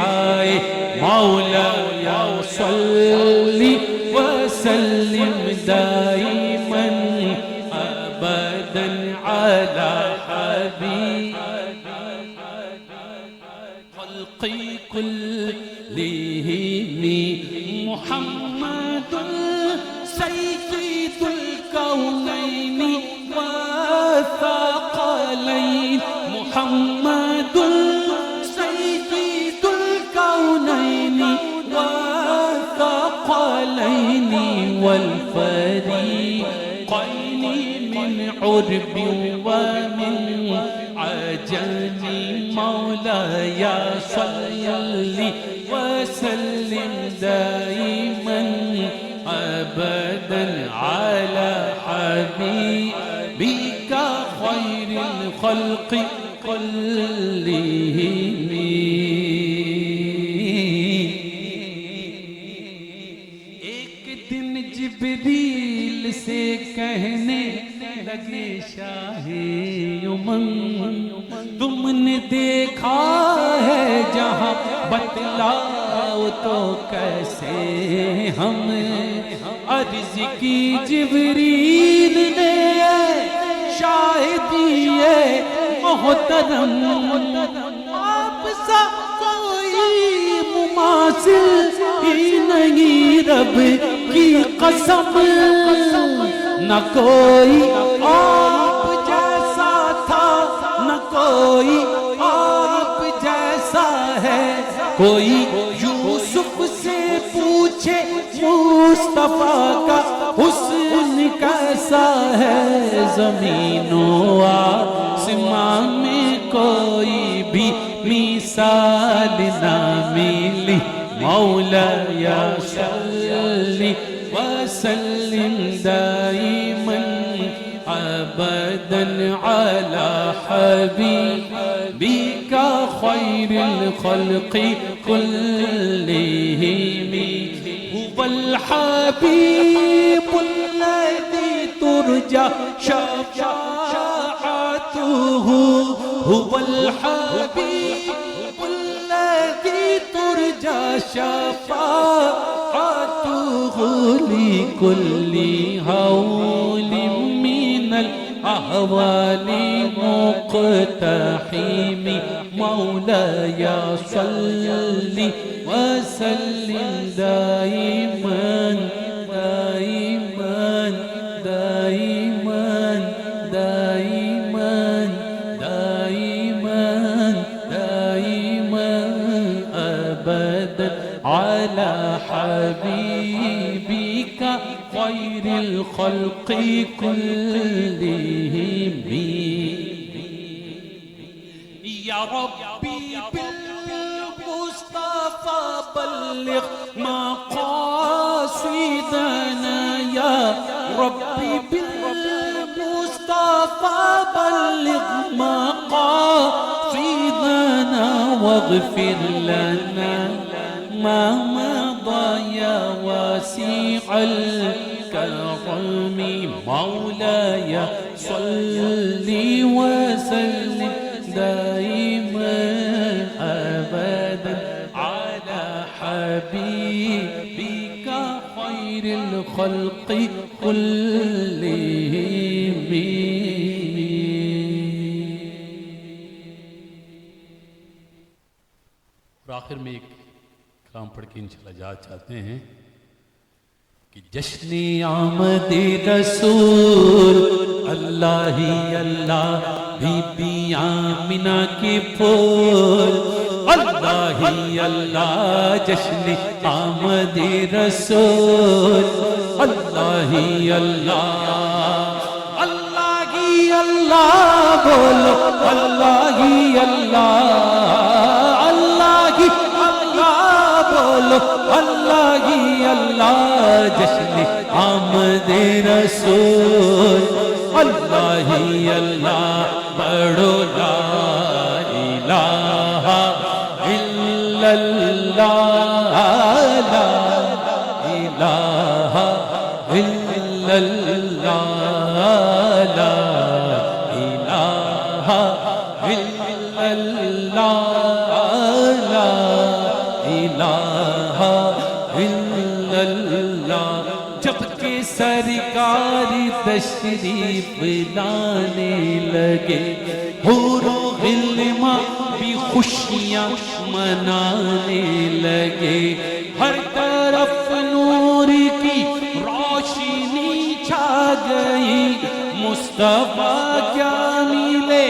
آئے مولا یا صلی وسلم دائما ابدا علی حبیب خلق کلہم محمد سید الکونین والثقلین محمد سید الکونین والثقلین والفریقین من عرب ومن عجم مولاي صل وسلم دائما ابدا على حبيبك خير الخلق كلهم ایک دن جبریل سے کہنے لگے شاہ یمن تم نے دیکھا ہے جہاں بتلاؤ تو کیسے ہم عرض کی جبریل نے شاہدی محترم آپ سا کوئی مماثل ہی نہیں رب کی قسم نہ کوئی آپ جیسا تھا نہ کوئی آپ جیسا ہے کوئی یوسف سے پوچھے مصطفیٰ کا حسن کیسا ہے زمین و آسمان میں کوئی بھی مثال نہ ملی مولا یا صلی وسلم دائما ابدا على حبيبك خير الخلق كلهم هو الحبيب الذي ترجى شفاعته هو الحبيب الذي ترجى شفاعته لكل هول من الأهوال مقتحم مولاي صل وسلم دائما دائما دائما دائما دائما دائما أبدا على حبيبك خير الخلق كلهم يا ربي بالمصطفى بلغ مقاصدنا يا ربي بالمصطفى بلغ مقاصدنا واغفر لنا ما مضى يا واسع الكرم مولاي صل وسلم دائما ابدا على حبيبك خير الخلق كلهم اور آخر میں ایک کلام پڑھ کے انشاءاللہ جا چاہتے ہیں کہ جشن آمد رسول اللہ ہی اللہ بی بی آمنہ کے پھول اللہ ہی اللہ جشن آمد رسول اللہ ہی اللہ اللہ ہی اللہ بولو اللہ ہی اللہ اللہ ہی اللہ بولو اللہ ہی اللہ جشن آمد رسول اللہ ہی اللہ بڑو لا الہ الا اللہ لا الہ الا اللہ لا الہ الا اللہ لا الہ الا اللہ جب کہ سرکار تشریف لانے لگے حور و غلمان بھی خوشیاں منانے لگے ہر طرف نور کی روشنی چھا گئی مصطفیٰ کیا ملے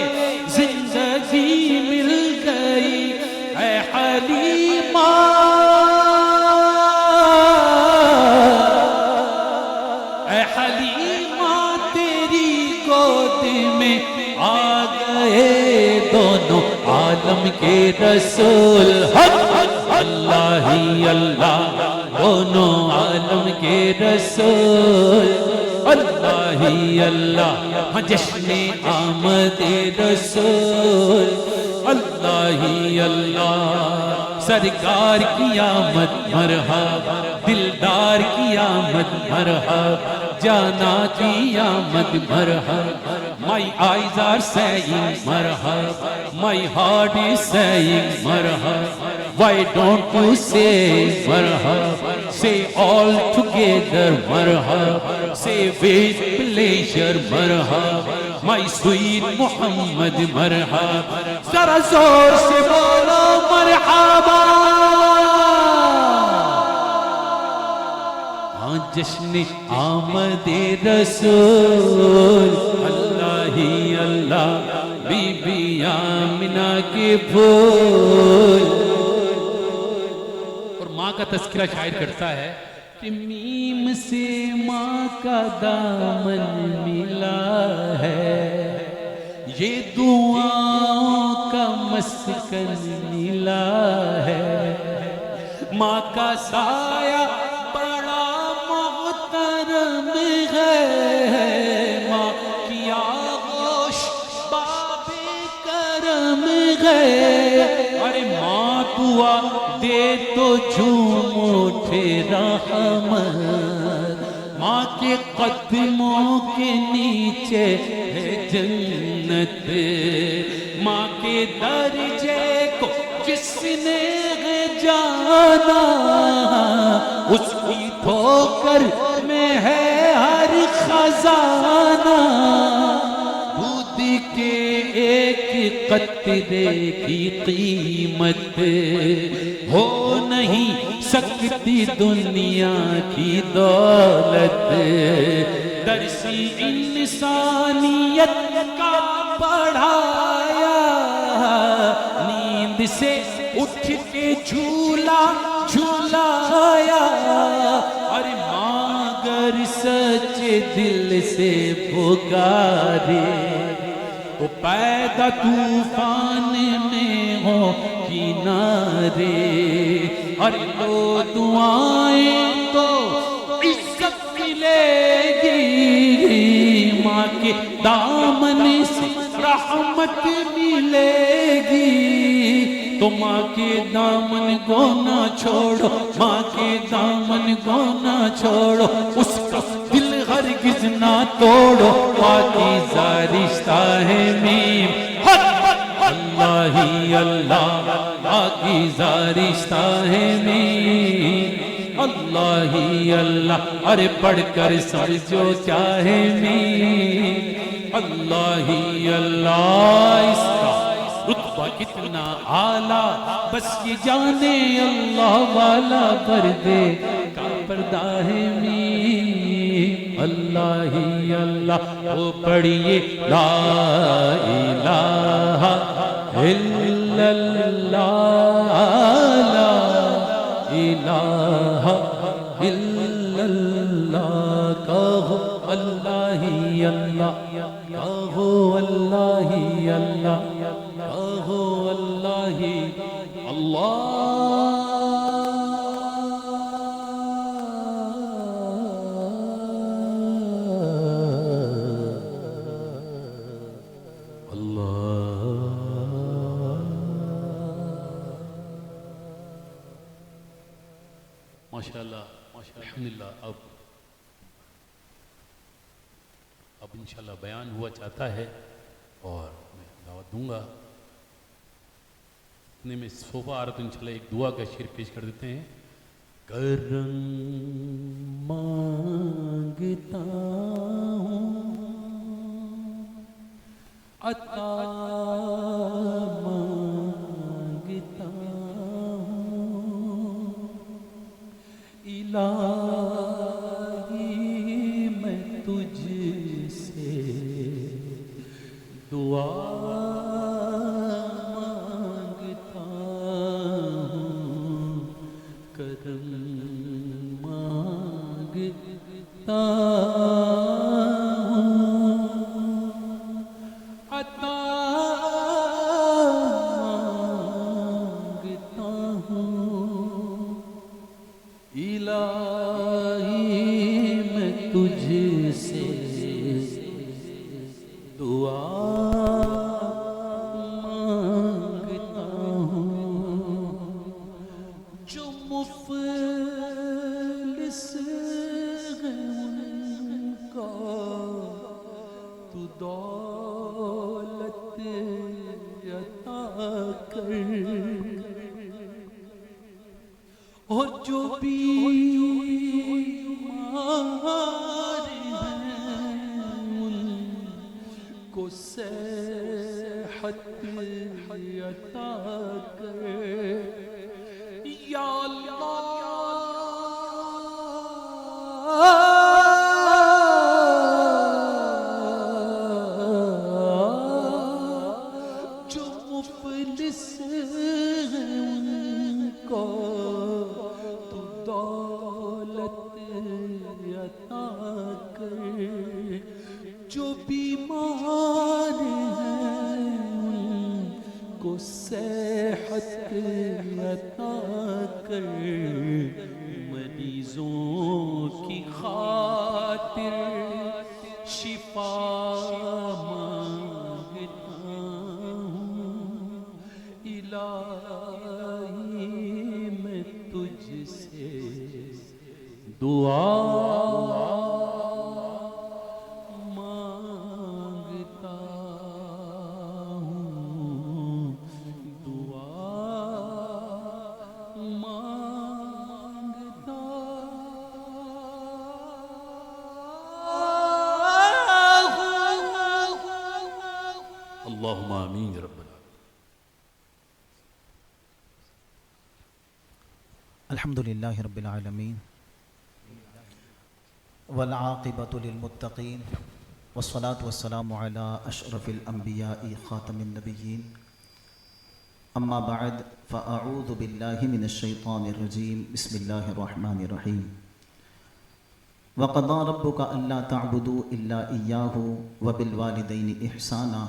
زندگی مل گئی اے حلیمہ اے حلیمہ تیری گود میں آ گئے دونوں عالم کے رسول اللہ ہی اللہ دونوں عالم کے رسول اللہ ہی اللہ جشن آمد رسول اللہ ہی اللہ سرکار کی آمد مرحبا دلدار کی آمد مرحبا جانا کی آمد مرحبا My eyes are saying marhaba, my heart is saying marhaba. Why don't you say marhaba? Say all together marhaba. Say with pleasure marhaba. My sweet Muhammad marhaba. Zara zor se bolo marhaba. جشن آمد رسول اللہ ہی اللہ be be Amna کے پھول اور ماں کا تذکرہ شاعر کرتا ہے کہ میم سے ماں کا دامن ملا ہے یہ دعاؤں کا مسکن ملا ہے ماں کا سایہ ماں کی آغوش باب کرم ہے ارے ماں دعا دے تو جھوم اٹھے رحمت ماں کے قدموں کے نیچے ہے جنت ماں کے درجے کو جس نے جانا اس کی ٹھوکر میں ہے ہر خزانہ دودھ کے ایک قطرے کی قیمت ہو نہیں سکتی دنیا کی دولت درسی انسانیت کا پڑھایا نیند سے اٹھ کے جھولا جھولایا اور ماں اگر سچے دل سے پکارے تو پیدا طوفان میں ہو کنارے اور لو دعائیں تو عزت ملے گی ماں کے دامن سے رحمت ملے گی تو ماں کے دامن کو نہ چھوڑو ماں کے دامن کو نہ چھوڑو اس کا دل ہرگز نہ توڑو پاکیزہ رشتہ ہے میم اللہ ہی اللہ پاکیزہ رشتہ ہے میم اللہ ہی اللہ ارے پڑھ کر سمجھو کیا ہے میم اللہ ہی اللہ اس کا رتبہ کتنا اعلیٰ بس یہ جانے اللہ والا پردے کا پردہ ہے میر اللہ ہی اللہ وہ پڑھیے لا الہ الا اللہ لا الہ الا اللہ کہو اللہ ہی اللہ کہو اللہ ہی اللہ کہو اللہ ہی ماشاءاللہ الحمدللہ. اب انشاءاللہ بیان ہوا چاہتا ہے اور میں دعوت دوں گا. اتنے میں صوفہ آ رہا تو انشاءاللہ ایک دعا کا شعر پیش کر دیتے ہیں. کرم مانگتا ہوں عطا مانگتا ہوں الہی میں تجھ سے دعا مانگتا ہوں کرم مانگتا اور جو بیمار ہیں ان کو صحت عطا کر یا اللہ. جو مفلس ہیں ان کو تو دولت عطا کر جو بیمار ہیں ان کو صحت عطا کر مریضوں کی خاطر شفا مانگتا ہوں الہی میں تجھ سے دعا مانگتا ہوں دعا مانگتا اللہم آمین رب العالمین. الحمد للہ رب العالمین والعاقبۃ للمتقین والصلاة والسلام علی اشرف الانبیاء خاتم النبیین اما بعد فاعوذ باللہ من الشیطان الرجیم بسم اللہ الرحمن الرحیم وقضى ربك ألا تعبدوا إلا إياه وبالوالدين إحسانا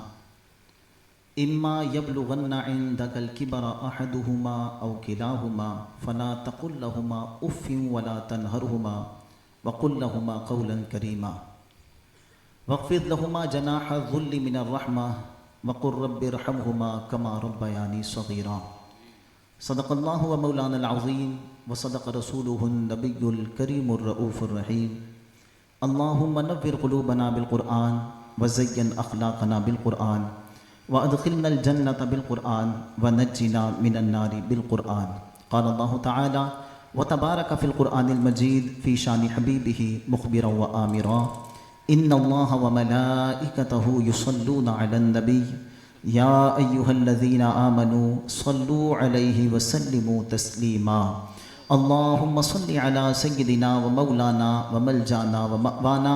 إما يبلغن عندك الكبر أحدهما أو كلاهما فلا تقل لهما أف ولا تنهرهما وقل لهما قولا كريما واخفض لهما جناح الذل من الرحمة وقل رب ارحمهما كما ربياني صغيرا. صدق الله ومولانا العظيم وصدق رسوله النبي الكريم الرؤوف الرحيم. اللهم نور قلوبنا بالقرآن وزين أخلاقنا بالقرآن وأدخلنا الجنة بالقرآن ونجنا من النار بالقرآن. قال الله تعالى وتبارك في القرآن المجيد في شان حبيبه مخبرا وآمرا إن الله وملائكته يصلون على النبي يا أيها الذين آمنوا صلوا عليه وسلموا تسليما اللهم صل على سيدنا ومولانا وملجانا ومأوانا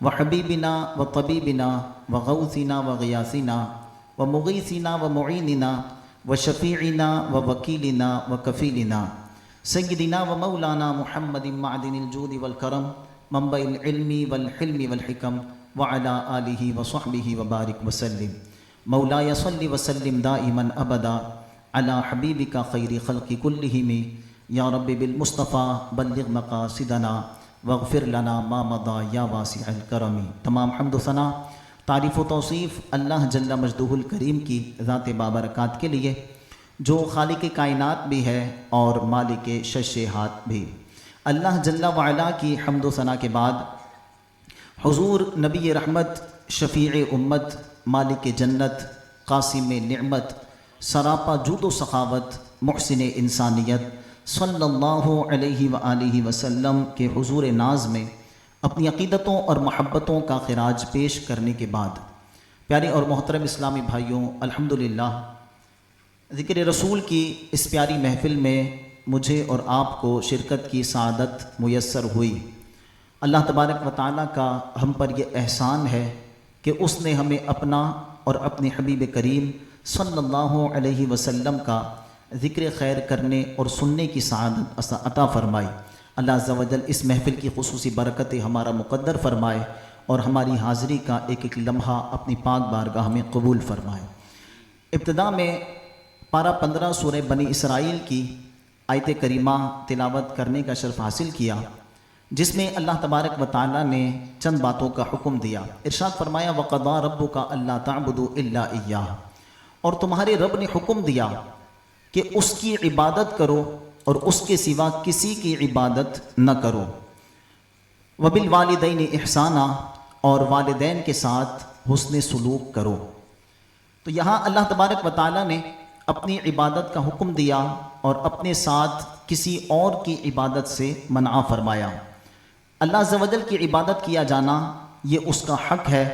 وحبيبنا وطبيبنا وغوثنا وغياثنا ومغيثنا ومعيننا وشفيعنا ووكيلنا وكفيلنا سيدنا ومولانا محمد معدن الجود والكرم منبع العلم والحلم والحكم وعلى آله وصحبه وبارك وسلم مولاي صل وسلم دائما أبدا على حبيبك خير خلق كلهم یا رب بالمصطفیٰ بلغ مقاصدنا واغفر لنا ما مضى یا واسع الکرم۔ تمام حمد و ثنا، تعریف و توصیف اللہ جل مجدہ الکریم کی ذات بابرکات کے لیے، جو خالق کائنات بھی ہے اور مالک شش ہاتھ بھی۔ اللہ جل وعلا کی حمد و ثنا کے بعد حضور نبی رحمت، شفیع امت، مالک جنت، قاسم نعمت، سراپا جود و سخاوت، محسن انسانیت صلی اللہ علیہ وآلہ وسلم کے حضور ناز میں اپنی عقیدتوں اور محبتوں کا خراج پیش کرنے کے بعد، پیارے اور محترم اسلامی بھائیوں، الحمدللہ ذکر رسول کی اس پیاری محفل میں مجھے اور آپ کو شرکت کی سعادت میسر ہوئی۔ اللہ تبارک و تعالیٰ کا ہم پر یہ احسان ہے کہ اس نے ہمیں اپنا اور اپنے حبیب کریم صلی اللہ علیہ وسلم کا ذکر خیر کرنے اور سننے کی سعادت عطا فرمائی۔ اللہ عز و جل اس محفل کی خصوصی برکت ہمارا مقدر فرمائے اور ہماری حاضری کا ایک ایک لمحہ اپنی پاک بارگاہ میں قبول فرمائے۔ ابتدا میں پارہ 15 سورہ بنی اسرائیل کی آیت کریمہ تلاوت کرنے کا شرف حاصل کیا، جس میں اللہ تبارک و تعالیٰ نے چند باتوں کا حکم دیا۔ ارشاد فرمایا وَقَضَىٰ رَبُّكَ أَلَّا تَعْبُدُوا إِلَّا إِيَّاهُ، اور تمہارے رب نے حکم دیا کہ اس کی عبادت کرو اور اس کے سوا کسی کی عبادت نہ کرو۔ وَبِالْوَالِدَيْنِ إِحْسَانًا، اور والدین کے ساتھ حسن سلوک کرو۔ تو یہاں اللہ تبارک و تعالیٰ نے اپنی عبادت کا حکم دیا اور اپنے ساتھ کسی اور کی عبادت سے منع فرمایا۔ اللہ عز و جل کی عبادت کیا جانا یہ اس کا حق ہے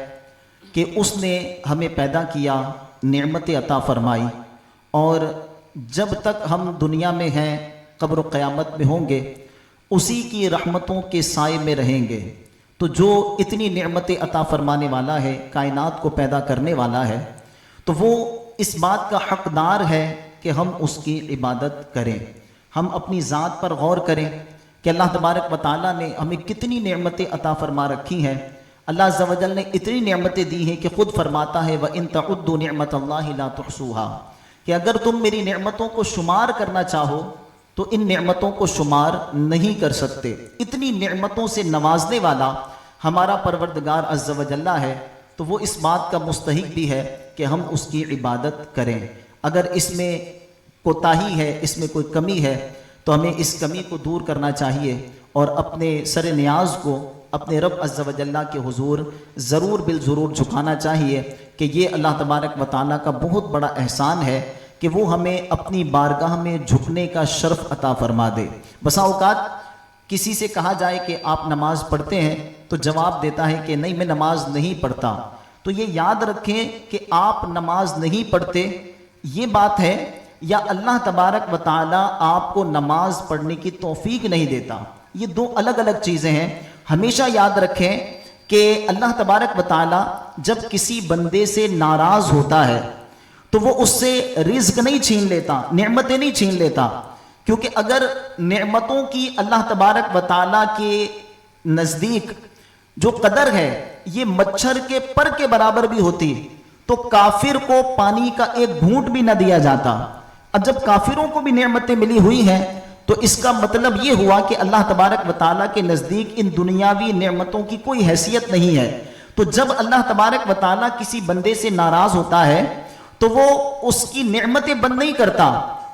کہ اس نے ہمیں پیدا کیا، نعمت عطا فرمائی، اور جب تک ہم دنیا میں ہیں قبر و قیامت میں ہوں گے اسی کی رحمتوں کے سائے میں رہیں گے۔ تو جو اتنی نعمت عطا فرمانے والا ہے، کائنات کو پیدا کرنے والا ہے، تو وہ اس بات کا حقدار ہے کہ ہم اس کی عبادت کریں۔ ہم اپنی ذات پر غور کریں کہ اللہ تبارک و تعالیٰ نے ہمیں کتنی نعمتیں عطا فرما رکھی ہیں۔ اللہ عز و جل نے اتنی نعمتیں دی ہیں کہ خود فرماتا ہے وَإِن تَعُدُّوا نِعْمَةَ اللَّهِ لَا تُحْصُوهَا، کہ اگر تم میری نعمتوں کو شمار کرنا چاہو تو ان نعمتوں کو شمار نہیں کر سکتے۔ اتنی نعمتوں سے نوازنے والا ہمارا پروردگار عز و جل ہے، تو وہ اس بات کا مستحق بھی ہے کہ ہم اس کی عبادت کریں۔ اگر اس میں کوتاہی ہے، اس میں کوئی کمی ہے، تو ہمیں اس کمی کو دور کرنا چاہیے اور اپنے سر نیاز کو اپنے رب عز و جل کے حضور ضرور بالضرور جھکانا چاہیے کہ یہ اللہ تبارک و تعالیٰ کا بہت بڑا احسان ہے کہ وہ ہمیں اپنی بارگاہ میں جھکنے کا شرف عطا فرما دے۔ بسا اوقات کسی سے کہا جائے کہ آپ نماز پڑھتے ہیں تو جواب دیتا ہے کہ نہیں، میں نماز نہیں پڑھتا۔ تو یہ یاد رکھیں کہ آپ نماز نہیں پڑھتے یہ بات ہے، یا اللہ تبارک و تعالیٰ آپ کو نماز پڑھنے کی توفیق نہیں دیتا، یہ دو الگ الگ چیزیں ہیں۔ ہمیشہ یاد رکھیں کہ اللہ تبارک و تعالیٰ جب کسی بندے سے ناراض ہوتا ہے تو وہ اس سے رزق نہیں چھین لیتا، نعمتیں نہیں چھین لیتا، کیونکہ اگر نعمتوں کی اللہ تبارک و تعالیٰ کے نزدیک جو قدر ہے یہ مچھر کے پر کے برابر بھی ہوتی تو کافر کو پانی کا ایک گھونٹ بھی نہ دیا جاتا۔ اب جب کافروں کو بھی نعمتیں ملی ہوئی ہیں تو اس کا مطلب یہ ہوا کہ اللہ تبارک و تعالیٰ کے نزدیک ان دنیاوی نعمتوں کی کوئی حیثیت نہیں ہے۔ تو جب اللہ تبارک و تعالیٰ کسی بندے سے ناراض ہوتا ہے تو وہ اس کی نعمتیں بند نہیں کرتا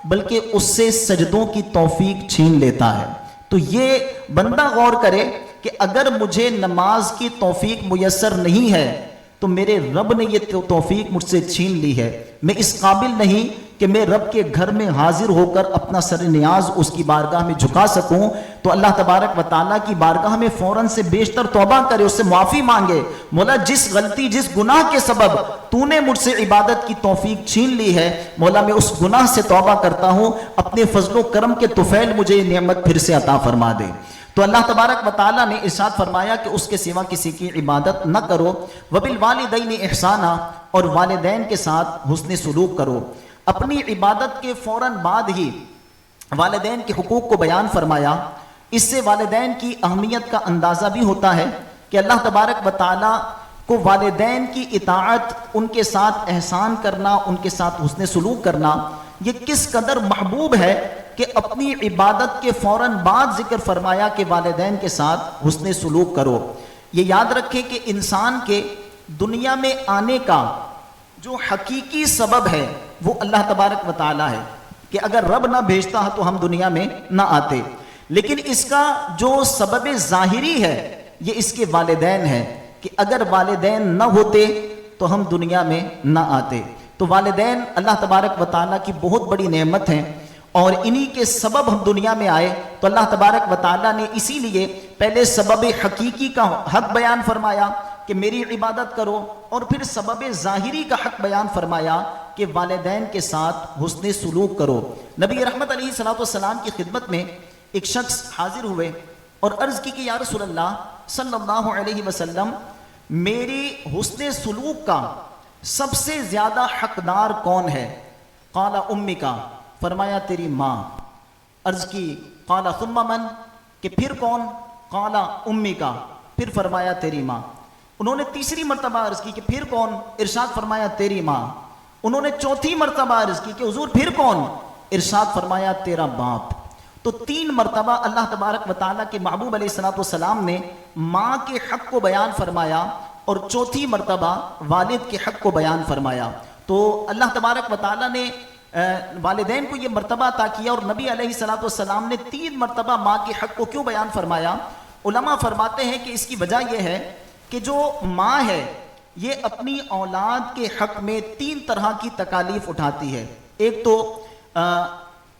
بلکہ اس سے سجدوں کی توفیق چھین لیتا ہے۔ تو یہ بندہ غور کرے کہ اگر مجھے نماز کی توفیق میسر نہیں ہے تو میرے رب نے یہ توفیق مجھ سے چھین لی ہے، میں اس قابل نہیں کہ میں رب کے گھر میں حاضر ہو کر اپنا سر نیاز اس کی بارگاہ میں جھکا سکوں، تو اللہ تبارک و تعالیٰ کی بارگاہ میں فوراً سے بیشتر توبہ کرے، اس سے معافی مانگے، مولا جس غلطی جس گناہ کے سبب تو نے مجھ سے عبادت کی توفیق چھین لی ہے، مولا میں اس گناہ سے توبہ کرتا ہوں، اپنے فضل و کرم کے طفیل مجھے یہ نعمت پھر سے عطا فرما دے۔ تو اللہ تبارک و تعالیٰ نے ارشاد فرمایا کہ اس کے سوا کسی کی عبادت نہ کرو، وبالوالدین احسانا، اور والدین کے ساتھ حسن سلوک کرو۔ اپنی عبادت کے فوراً بعد ہی والدین کے حقوق کو بیان فرمایا۔ اس سے والدین کی اہمیت کا اندازہ بھی ہوتا ہے کہ اللہ تبارک و تعالیٰ کو والدین کی اطاعت، ان کے ساتھ احسان کرنا، ان کے ساتھ حسن سلوک کرنا، یہ کس قدر محبوب ہے کہ اپنی عبادت کے فوراً بعد ذکر فرمایا کہ والدین کے ساتھ حسن سلوک کرو۔ یہ یاد رکھیں کہ انسان کے دنیا میں آنے کا جو حقیقی سبب ہے وہ اللہ تبارک و تعالیٰ ہے، کہ اگر رب نہ بھیجتا تو ہم دنیا میں نہ آتے، لیکن اس کا جو سبب ظاہری ہے یہ اس کے والدین ہیں، کہ اگر والدین نہ ہوتے تو ہم دنیا میں نہ آتے۔ تو والدین اللہ تبارک و تعالیٰ کی بہت بڑی نعمت ہیں، اور انہی کے سبب ہم دنیا میں آئے۔ تو اللہ تبارک و تعالیٰ نے اسی لیے پہلے سبب حقیقی کا حق بیان فرمایا کہ میری عبادت کرو، اور پھر سبب ظاہری کا حق بیان فرمایا کہ والدین کے ساتھ حسن سلوک کرو۔ نبی رحمت علیہ الصلوۃ والسلام کی خدمت میں ایک شخص حاضر ہوئے اور عرض کی کہ یا رسول اللہ صلی اللہ علیہ وسلم، میری حسن سلوک کا سب سے زیادہ حقدار کون ہے؟ قال امک، فرمایا تیری ماں۔ عرض کی قال ثم من، کہ پھر کون؟ قال امک، پھر فرمایا تیری ماں۔ انہوں نے تیسری مرتبہ عرض کی کہ پھر کون؟ ارشاد فرمایا تیری ماں۔ انہوں نے چوتھی مرتبہ عرض کی کہ حضور پھر کون؟ ارشاد فرمایا تیرا باپ۔ تو 3 مرتبہ اللہ تبارک و تعالیٰ کے محبوب علیہ الصلوۃ والسلام نے ماں کے حق کو بیان فرمایا، اور چوتھی مرتبہ والد کے حق کو بیان فرمایا۔ تو اللہ تبارک و تعالیٰ نے والدین کو یہ مرتبہ عطا کیا، اور نبی علیہ الصلوۃ والسلام نے 3 مرتبہ ماں کے حق کو کیوں بیان فرمایا؟ علماء فرماتے ہیں کہ اس کی وجہ یہ ہے کہ جو ماں ہے یہ اپنی اولاد کے حق میں 3 طرح کی تکالیف اٹھاتی ہے۔ ایک تو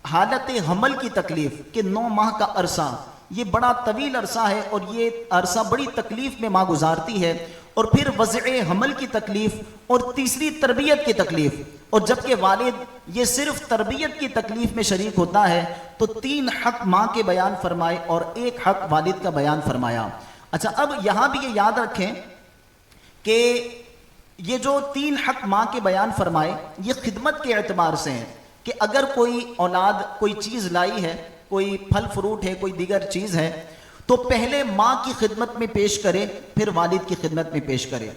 حالت حمل کی تکلیف، کہ 9 ماہ کا عرصہ یہ بڑا طویل عرصہ ہے، اور یہ عرصہ بڑی تکلیف میں ماں گزارتی ہے، اور پھر وضع حمل کی تکلیف، اور تیسری تربیت کی تکلیف۔ اور جبکہ والد یہ صرف تربیت کی تکلیف میں شریک ہوتا ہے، تو 3 حق ماں کے بیان فرمائے اور 1 حق والد کا بیان فرمایا۔ اچھا، اب یہاں بھی یہ یاد رکھیں کہ یہ جو 3 حق ماں کے بیان فرمائے یہ خدمت کے اعتبار سے ہیں، کہ اگر کوئی اولاد کوئی چیز لائی ہے، کوئی پھل فروٹ ہے، کوئی دیگر چیز ہے، تو پہلے ماں کی خدمت میں پیش کرے، پھر والد کی خدمت میں پیش کرے۔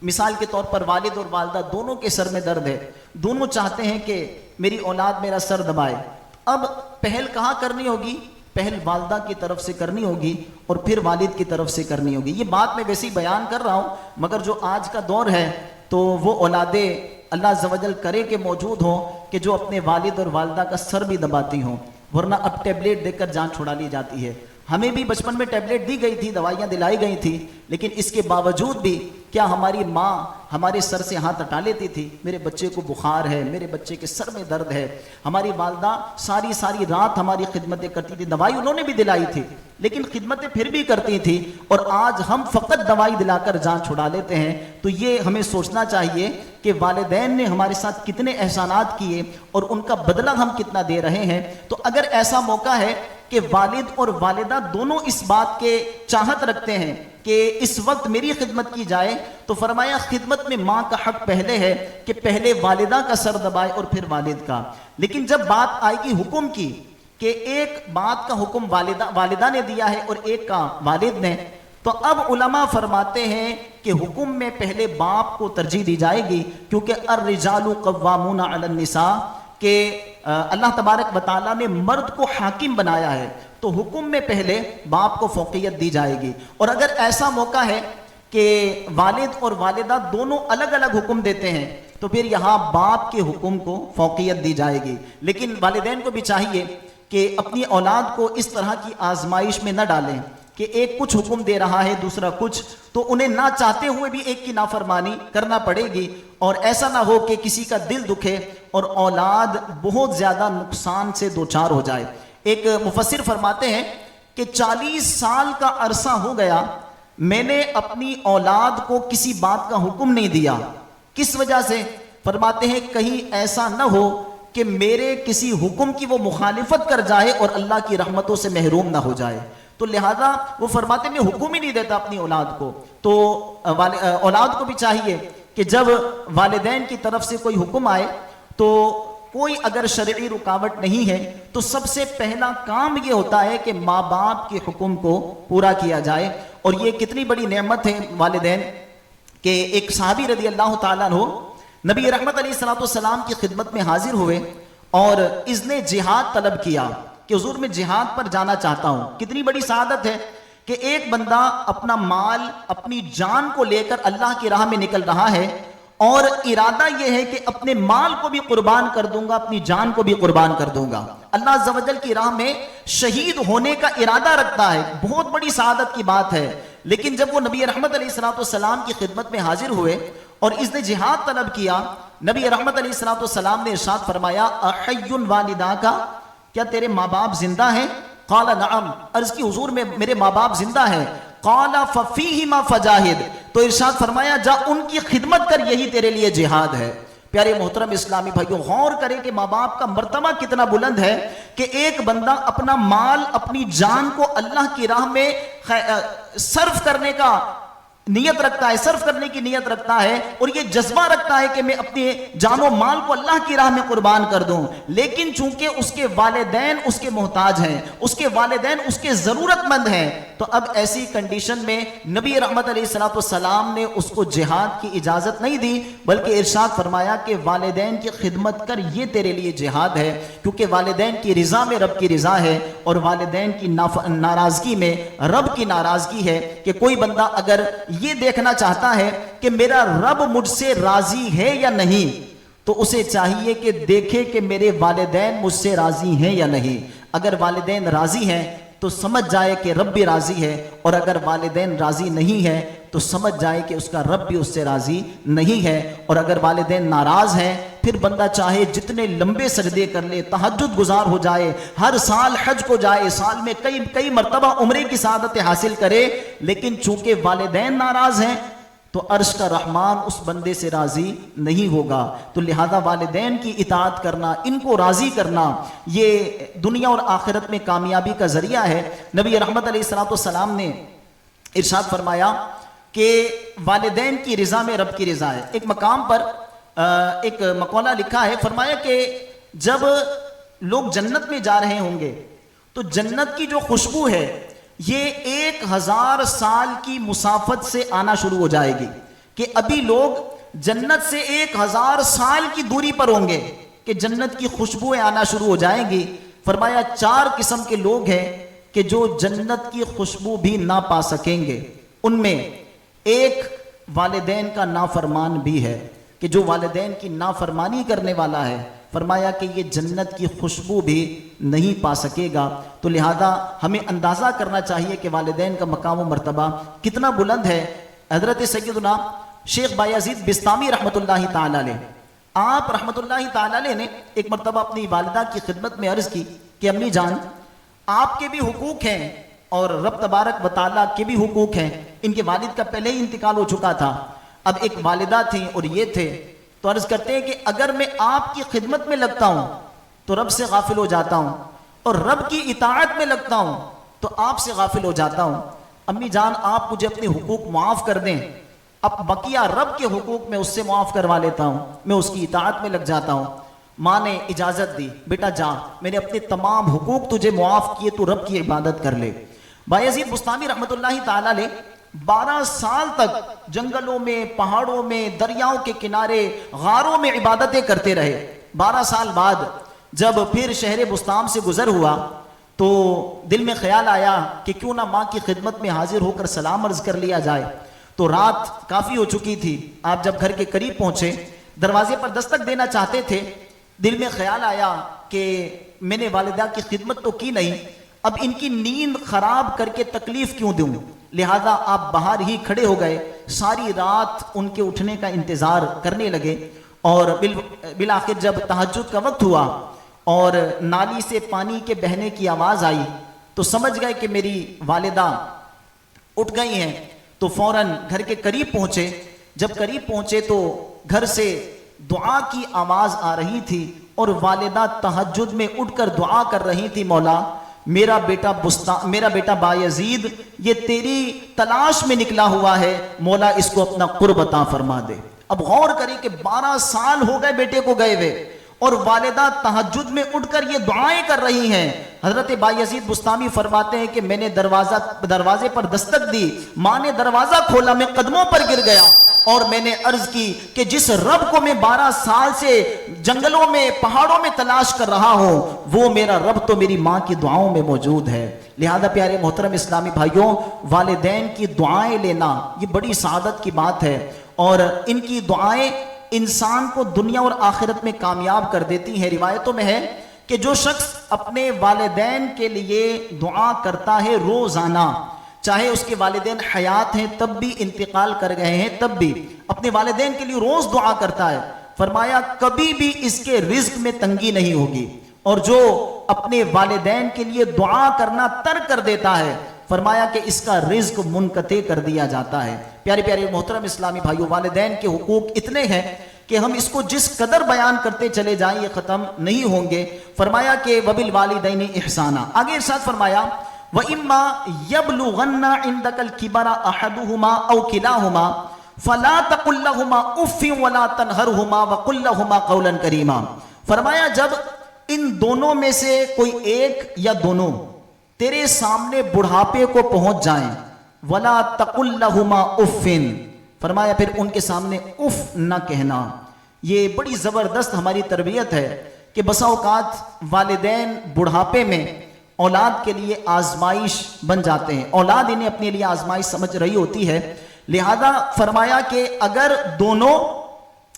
مثال کے طور پر والد اور والدہ دونوں کے سر میں درد ہے، دونوں چاہتے ہیں کہ میری اولاد میرا سر دبائے، اب پہل کہاں کرنی ہوگی؟ پہل والدہ کی طرف سے کرنی ہوگی، اور پھر والد کی طرف سے کرنی ہوگی۔ یہ بات میں ویسے ہی بیان کر رہا ہوں، مگر جو آج کا دور ہے تو وہ اولادیں اللہ عز و جل کرے کہ موجود ہوں کہ جو اپنے والد اور والدہ کا سر بھی دباتی ہوں، ورنہ اب ٹیبلیٹ دے کر جان چھڑا لی جاتی ہے۔ ہمیں بھی بچپن میں ٹیبلیٹ دی گئی تھی، دوائیاں دلائی گئی تھی، لیکن اس کے باوجود بھی کیا ہماری ماں ہمارے سر سے ہاتھ ہٹا لیتی تھی؟ میرے بچے کو بخار ہے، میرے بچے کے سر میں درد ہے۔ ہماری والدہ ساری رات ہماری خدمتیں کرتی تھی، دوائی انہوں نے بھی دلائی تھی، لیکن خدمتیں پھر بھی کرتی تھی، اور آج ہم فقط دوائی دلا کر جان چھڑا لیتے ہیں۔ تو یہ ہمیں سوچنا چاہیے کہ والدین نے ہمارے ساتھ کتنے احسانات کیے اور ان کا بدلہ ہم کتنا دے رہے ہیں۔ تو اگر ایسا موقع ہے کہ والد اور والدہ دونوں اس بات کے چاہت رکھتے ہیں کہ اس وقت میری خدمت کی جائے، تو فرمایا خدمت میں ماں کا حق پہلے ہے کہ پہلے والدہ کا سر دبائے اور پھر والد کا۔ لیکن جب بات آئے گی حکم کی کہ ایک بات کا حکم والدہ نے دیا ہے اور ایک کا والد نے، تو اب علماء فرماتے ہیں کہ حکم میں پہلے باپ کو ترجیح دی جائے گی، کیونکہ الرجال قوامون علی النساء، کہ اللہ تبارک و تعالیٰ نے مرد کو حاکم بنایا ہے، تو حکم میں پہلے باپ کو فوقیت دی جائے گی۔ اور اگر ایسا موقع ہے کہ والد اور والدہ دونوں الگ الگ حکم دیتے ہیں، تو پھر یہاں باپ کے حکم کو فوقیت دی جائے گی۔ لیکن والدین کو بھی چاہیے کہ اپنی اولاد کو اس طرح کی آزمائش میں نہ ڈالیں کہ ایک کچھ حکم دے رہا ہے دوسرا کچھ، تو انہیں نہ چاہتے ہوئے بھی ایک کی نافرمانی کرنا پڑے گی، اور ایسا نہ ہو کہ کسی کا دل دکھے اور اولاد بہت زیادہ نقصان سے دوچار ہو جائے. ایک مفسر فرماتے ہیں کہ 40 سال کا عرصہ ہو گیا میں نے اپنی اولاد کو کسی بات کا حکم نہیں دیا. کس وجہ سے؟ فرماتے ہیں کہیں ایسا نہ ہو کہ میرے کسی حکم کی وہ مخالفت کر جائے اور اللہ کی رحمتوں سے محروم نہ ہو جائے. تو لہذا وہ فرماتے ہیں میں حکم ہی نہیں دیتا اپنی اولاد کو. تو اولاد کو بھی چاہیے کہ جب والدین کی طرف سے کوئی حکم آئے تو کوئی اگر شرعی رکاوٹ نہیں ہے تو سب سے پہلا کام یہ ہوتا ہے کہ ماں باپ کے حکم کو پورا کیا جائے. اور یہ کتنی بڑی نعمت ہے والدین کہ ایک صحابی رضی اللہ تعالیٰ عنہ نبی رحمت علیہ السلام کی خدمت میں حاضر ہوئے اور اذن جہاد طلب کیا کہ حضور میں جہاد پر جانا چاہتا ہوں. کتنی بڑی سعادت ہے کہ ایک بندہ اپنا مال اپنی جان کو لے کر اللہ کی راہ میں نکل رہا ہے اور ارادہ یہ ہے کہ اپنے مال کو بھی قربان کر دوں گا, اپنی جان کو بھی قربان کر دوں گا. اللہ عز و جل کی راہ میں شہید ہونے کا ارادہ رکھتا ہے, بہت بڑی سعادت کی بات ہے. لیکن جب وہ نبی رحمت علیہ السلام کی خدمت میں حاضر ہوئے اور اذن جہاد طلب کیا, نبی رحمت علیہ السلام نے ارشاد فرمایا احی والداک کا, کیا تیرے ماں باپ زندہ ہیں؟ قال نعم, عرض کی حضور میں میرے ماں باپ زندہ ہیں. قال ففیہما فجاہد, تو ارشاد فرمایا جا ان کی خدمت کر, یہی تیرے لیے جہاد ہے. پیارے محترم اسلامی بھائیوں, غور کریں کہ ماں باپ کا مرتبہ کتنا بلند ہے کہ ایک بندہ اپنا مال اپنی جان کو اللہ کی راہ میں صرف کرنے کا نیت رکھتا ہے, صرف کرنے کی نیت رکھتا ہے اور یہ جذبہ رکھتا ہے کہ میں اپنے جان و مال کو اللہ کی راہ میں قربان کر دوں. لیکن چونکہ اس کے والدین اس کے محتاج ہیں, اس کے والدین اس کے ضرورت مند ہیں, تو اب ایسی کنڈیشن میں نبی رحمت علیہ السلام نے اس کو جہاد کی اجازت نہیں دی, بلکہ ارشاد فرمایا کہ والدین کی خدمت کر, یہ تیرے لیے جہاد ہے. کیونکہ والدین کی رضا میں رب کی رضا ہے اور والدین کی ناراضگی میں رب کی ناراضگی ہے. کہ کوئی بندہ اگر یہ دیکھنا چاہتا ہے کہ میرا رب مجھ سے راضی ہے یا نہیں, تو اسے چاہیے کہ دیکھے کہ میرے والدین مجھ سے راضی ہیں یا نہیں. اگر والدین راضی ہیں تو سمجھ جائے کہ رب بھی راضی ہے, اور اگر والدین راضی نہیں ہے تو سمجھ جائے کہ اس کا رب بھی اس سے راضی نہیں ہے. اور اگر والدین ناراض ہیں پھر بندہ چاہے جتنے لمبے سجدے کر لے, تہجد گزار ہو جائے, ہر سال حج کو جائے, سال میں کئی مرتبہ عمرے کی سعادت حاصل کرے, لیکن چونکہ والدین ناراض ہیں تو عرش کا رحمان اس بندے سے راضی نہیں ہوگا. تو لہذا والدین کی اطاعت کرنا, ان کو راضی کرنا, یہ دنیا اور آخرت میں کامیابی کا ذریعہ ہے. نبی رحمت علیہ السلام نے ارشاد فرمایا کہ والدین کی رضا میں رب کی رضا ہے. ایک مقام پر ایک مقولہ لکھا ہے, فرمایا کہ جب لوگ جنت میں جا رہے ہوں گے تو جنت کی جو خوشبو ہے یہ 1000 سال کی مسافت سے آنا شروع ہو جائے گی. کہ ابھی لوگ جنت سے 1000 سال کی دوری پر ہوں گے کہ جنت کی خوشبوئیں آنا شروع ہو جائیں گی. فرمایا 4 قسم کے لوگ ہیں کہ جو جنت کی خوشبو بھی نہ پا سکیں گے. ان میں ایک والدین کا نافرمان بھی ہے کہ جو والدین کی نافرمانی کرنے والا ہے, فرمایا کہ یہ جنت کی خوشبو بھی نہیں پا سکے گا. تو لہذا ہمیں اندازہ کرنا چاہیے کہ والدین کا مقام و مرتبہ کتنا بلند ہے. حضرت سیدنا شیخ بایزید بستامی رحمۃ اللہ تعالی علیہ, آپ رحمۃ اللہ تعالی علیہ نے ایک مرتبہ اپنی والدہ کی خدمت میں عرض کی کہ امی جان, آپ کے بھی حقوق ہیں اور رب تبارک و تعالیٰ کے بھی حقوق ہیں. ان کے والد کا پہلے ہی انتقال ہو چکا تھا, اب ایک والدہ تھیں اور یہ تھے. تو عرض کرتے ہیں کہ اگر میں آپ کی خدمت میں لگتا ہوں تو رب سے غافل ہو جاتا ہوں, اور رب کی اطاعت میں لگتا ہوں تو آپ سے غافل ہو جاتا ہوں. امی جان آپ مجھے اپنے حقوق معاف کر دیں, اب بقیہ رب کے حقوق میں اس سے معاف کروا لیتا ہوں, میں اس کی اطاعت میں لگ جاتا ہوں. ماں نے اجازت دی, بیٹا جا, میں نے اپنے تمام حقوق تجھے معاف کیے, تو رب کی عبادت کر لے. بایزید بستامی رحمۃ اللہ تعالی علیہ 12 سال تک جنگلوں میں, پہاڑوں میں, دریاؤں کے کنارے, غاروں میں عبادتیں کرتے رہے. 12 سال بعد جب پھر شہر بستام سے گزر ہوا تو دل میں خیال آیا کہ کیوں نہ ماں کی خدمت میں حاضر ہو کر سلام عرض کر لیا جائے. تو رات کافی ہو چکی تھی. آپ جب گھر کے قریب پہنچے, دروازے پر دستک دینا چاہتے تھے, دل میں خیال آیا کہ میں نے والدہ کی خدمت تو کی نہیں, اب ان کی نیند خراب کر کے تکلیف کیوں دوں. لہذا آپ باہر ہی کھڑے ہو گئے, ساری رات ان کے اٹھنے کا انتظار کرنے لگے, اور بالآخر جب تہجد کا وقت ہوا اور نالی سے پانی کے بہنے کی آواز آئی تو سمجھ گئے کہ میری والدہ اٹھ گئی ہیں، تو فوراً گھر کے قریب پہنچے. جب قریب پہنچے تو گھر سے دعا کی آواز آ رہی تھی اور والدہ تہجد میں اٹھ کر دعا کر رہی تھی، مولا میرا بیٹا بایزید یہ تیری تلاش میں نکلا ہوا ہے، مولا اس کو اپنا قرب عطا فرما دے. اب غور کریں کہ 12 سال ہو گئے بیٹے کو گئے ہوئے اور والدہ تہجد میں اٹھ کر یہ دعائیں کر رہی ہیں. حضرت بایزید بستامی فرماتے ہیں کہ میں نے دروازے پر دستک دی، ماں نے دروازہ کھولا، میں قدموں پر گر گیا اور میں نے عرض کی کہ جس رب کو میں 12 سال سے جنگلوں میں پہاڑوں میں تلاش کر رہا ہوں وہ میرا رب تو میری ماں کی دعاؤں میں موجود ہے. لہذا پیارے محترم اسلامی بھائیوں، والدین کی دعائیں لینا یہ بڑی سعادت کی بات ہے اور ان کی دعائیں انسان کو دنیا اور آخرت میں کامیاب کر دیتی ہیں. روایتوں میں ہے کہ جو شخص اپنے والدین کے لیے دعا کرتا ہے روزانہ، چاہے اس کے والدین حیات ہیں تب بھی، انتقال کر گئے ہیں تب بھی، اپنے والدین کے لیے روز دعا کرتا ہے، فرمایا کبھی بھی اس کے رزق میں تنگی نہیں ہوگی. اور جو اپنے والدین کے لیے دعا کرنا ترک کر دیتا ہے، فرمایا کہ اس کا رزق منقطع کر دیا جاتا ہے. پیارے پیارے محترم اسلامی بھائیوں، والدین کے حقوق اتنے ہیں کہ ہم اس کو جس قدر بیان کرتے چلے جائیں یہ ختم نہیں ہوں گے. فرمایا کہ وَبِالْوَالِدَيْنِ إِحْسَانًا، آگے ارشاد فرمایا وَإِمَّا يَبْلُغَنَّ عِنْدَكَ الْكِبَرَ أَحَدُهُمَا أَوْ كِلَاهُمَا فَلَا تَقُلْ لَهُمَا أُفٍّ وَلَا تَنْهَرْهُمَا وَقُلْ لَهُمَا قَوْلًا كَرِيمًا. فرمایا جب ان دونوں میں سے کوئی ایک یا دونوں تیرے سامنے بڑھاپے کو پہنچ جائیں، وَلَا تَقُلْ لَهُمَا أُفٍّ، فرمایا پھر ان کے سامنے اف نہ کہنا. یہ بڑی زبردست ہماری تربیت ہے کہ بسا اوقات والدین بڑھاپے میں اولاد کے لیے آزمائش بن جاتے ہیں، اولاد انہیں اپنے لیے آزمائش سمجھ رہی ہوتی ہے. لہذا فرمایا کہ اگر دونوں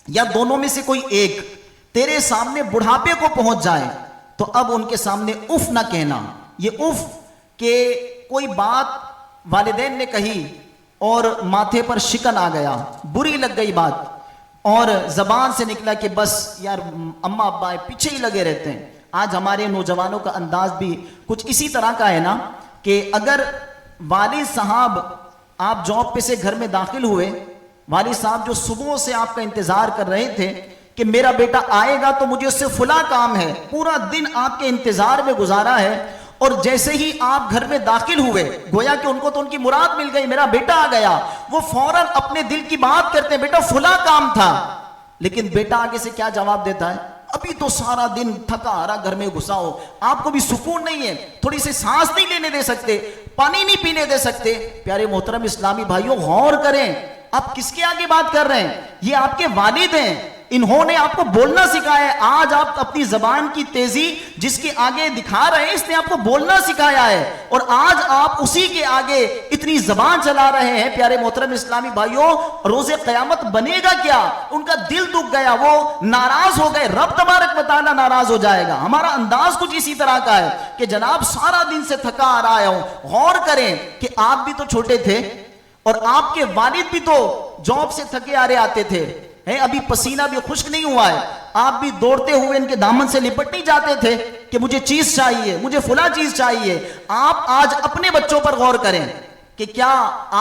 یا دونوں میں سے کوئی ایک تیرے سامنے بڑھاپے کو پہنچ جائے تو اب ان کے سامنے اف نہ کہنا. یہ اف کہ کوئی بات والدین نے کہی اور ماتھے پر شکن آ گیا، بری لگ گئی بات اور زبان سے نکلا کہ بس یار اماں ابا پیچھے ہی لگے رہتے ہیں. آج ہمارے نوجوانوں کا انداز بھی کچھ اسی طرح کا ہے نا کہ اگر والد صاحب آپ جاب پہ سے گھر میں داخل ہوئے، والد صاحب جو صبح سے آپ کا انتظار کر رہے تھے کہ میرا بیٹا آئے گا تو مجھے اس سے فلاں کام ہے، پورا دن آپ کے انتظار میں گزارا ہے اور جیسے ہی آپ گھر میں داخل ہوئے گویا کہ ان کو تو ان کی مراد مل گئی، میرا بیٹا آ گیا، وہ فوراً اپنے دل کی بات کرتے ہیں بیٹا فلاں کام تھا. لیکن بیٹا آگے سے کیا جواب دیتا ہے؟ ابھی تو سارا دن تھکا آ رہا گھر میں گھسا ہو، آپ کو بھی سکون نہیں ہے، تھوڑی سی سانس نہیں لینے دے سکتے، پانی نہیں پینے دے سکتے. پیارے محترم اسلامی بھائیوں غور کریں، آپ کس کے آگے بات کر رہے ہیں؟ یہ آپ کے والد ہیں، انہوں نے آپ کو بولنا سکھایا ہے. آج آپ اپنی زبان کی تیزی جس کے آگے دکھا رہے ہیں اس نے آپ کو بولنا سکھایا ہے اور آج آپ اسی کے آگے اتنی زبان چلا رہے ہیں. پیارے محترم اسلامی بھائیوں روز قیامت بنے گا کیا؟ ان کا دل دکھ گیا، وہ ناراض ہو گئے، رب تبارک و تعالیٰ ناراض ہو جائے گا. ہمارا انداز کچھ اسی طرح کا ہے کہ جناب سارا دن سے تھکا آ رہا ہوں. غور کریں کہ آپ بھی تو چھوٹے تھے اور آپ کے والد بھی تو جاب سے تھکے آ رہے آتے تھے، ابھی پسینہ بھی خشک نہیں ہوا ہے، آپ بھی دوڑتے ہوئے ان کے دامن سے لپٹ نہیں جاتے تھے کہ مجھے چیز چاہیے، مجھے فلاں چیز چاہیے. آپ آج اپنے بچوں پر غور کریں کہ کیا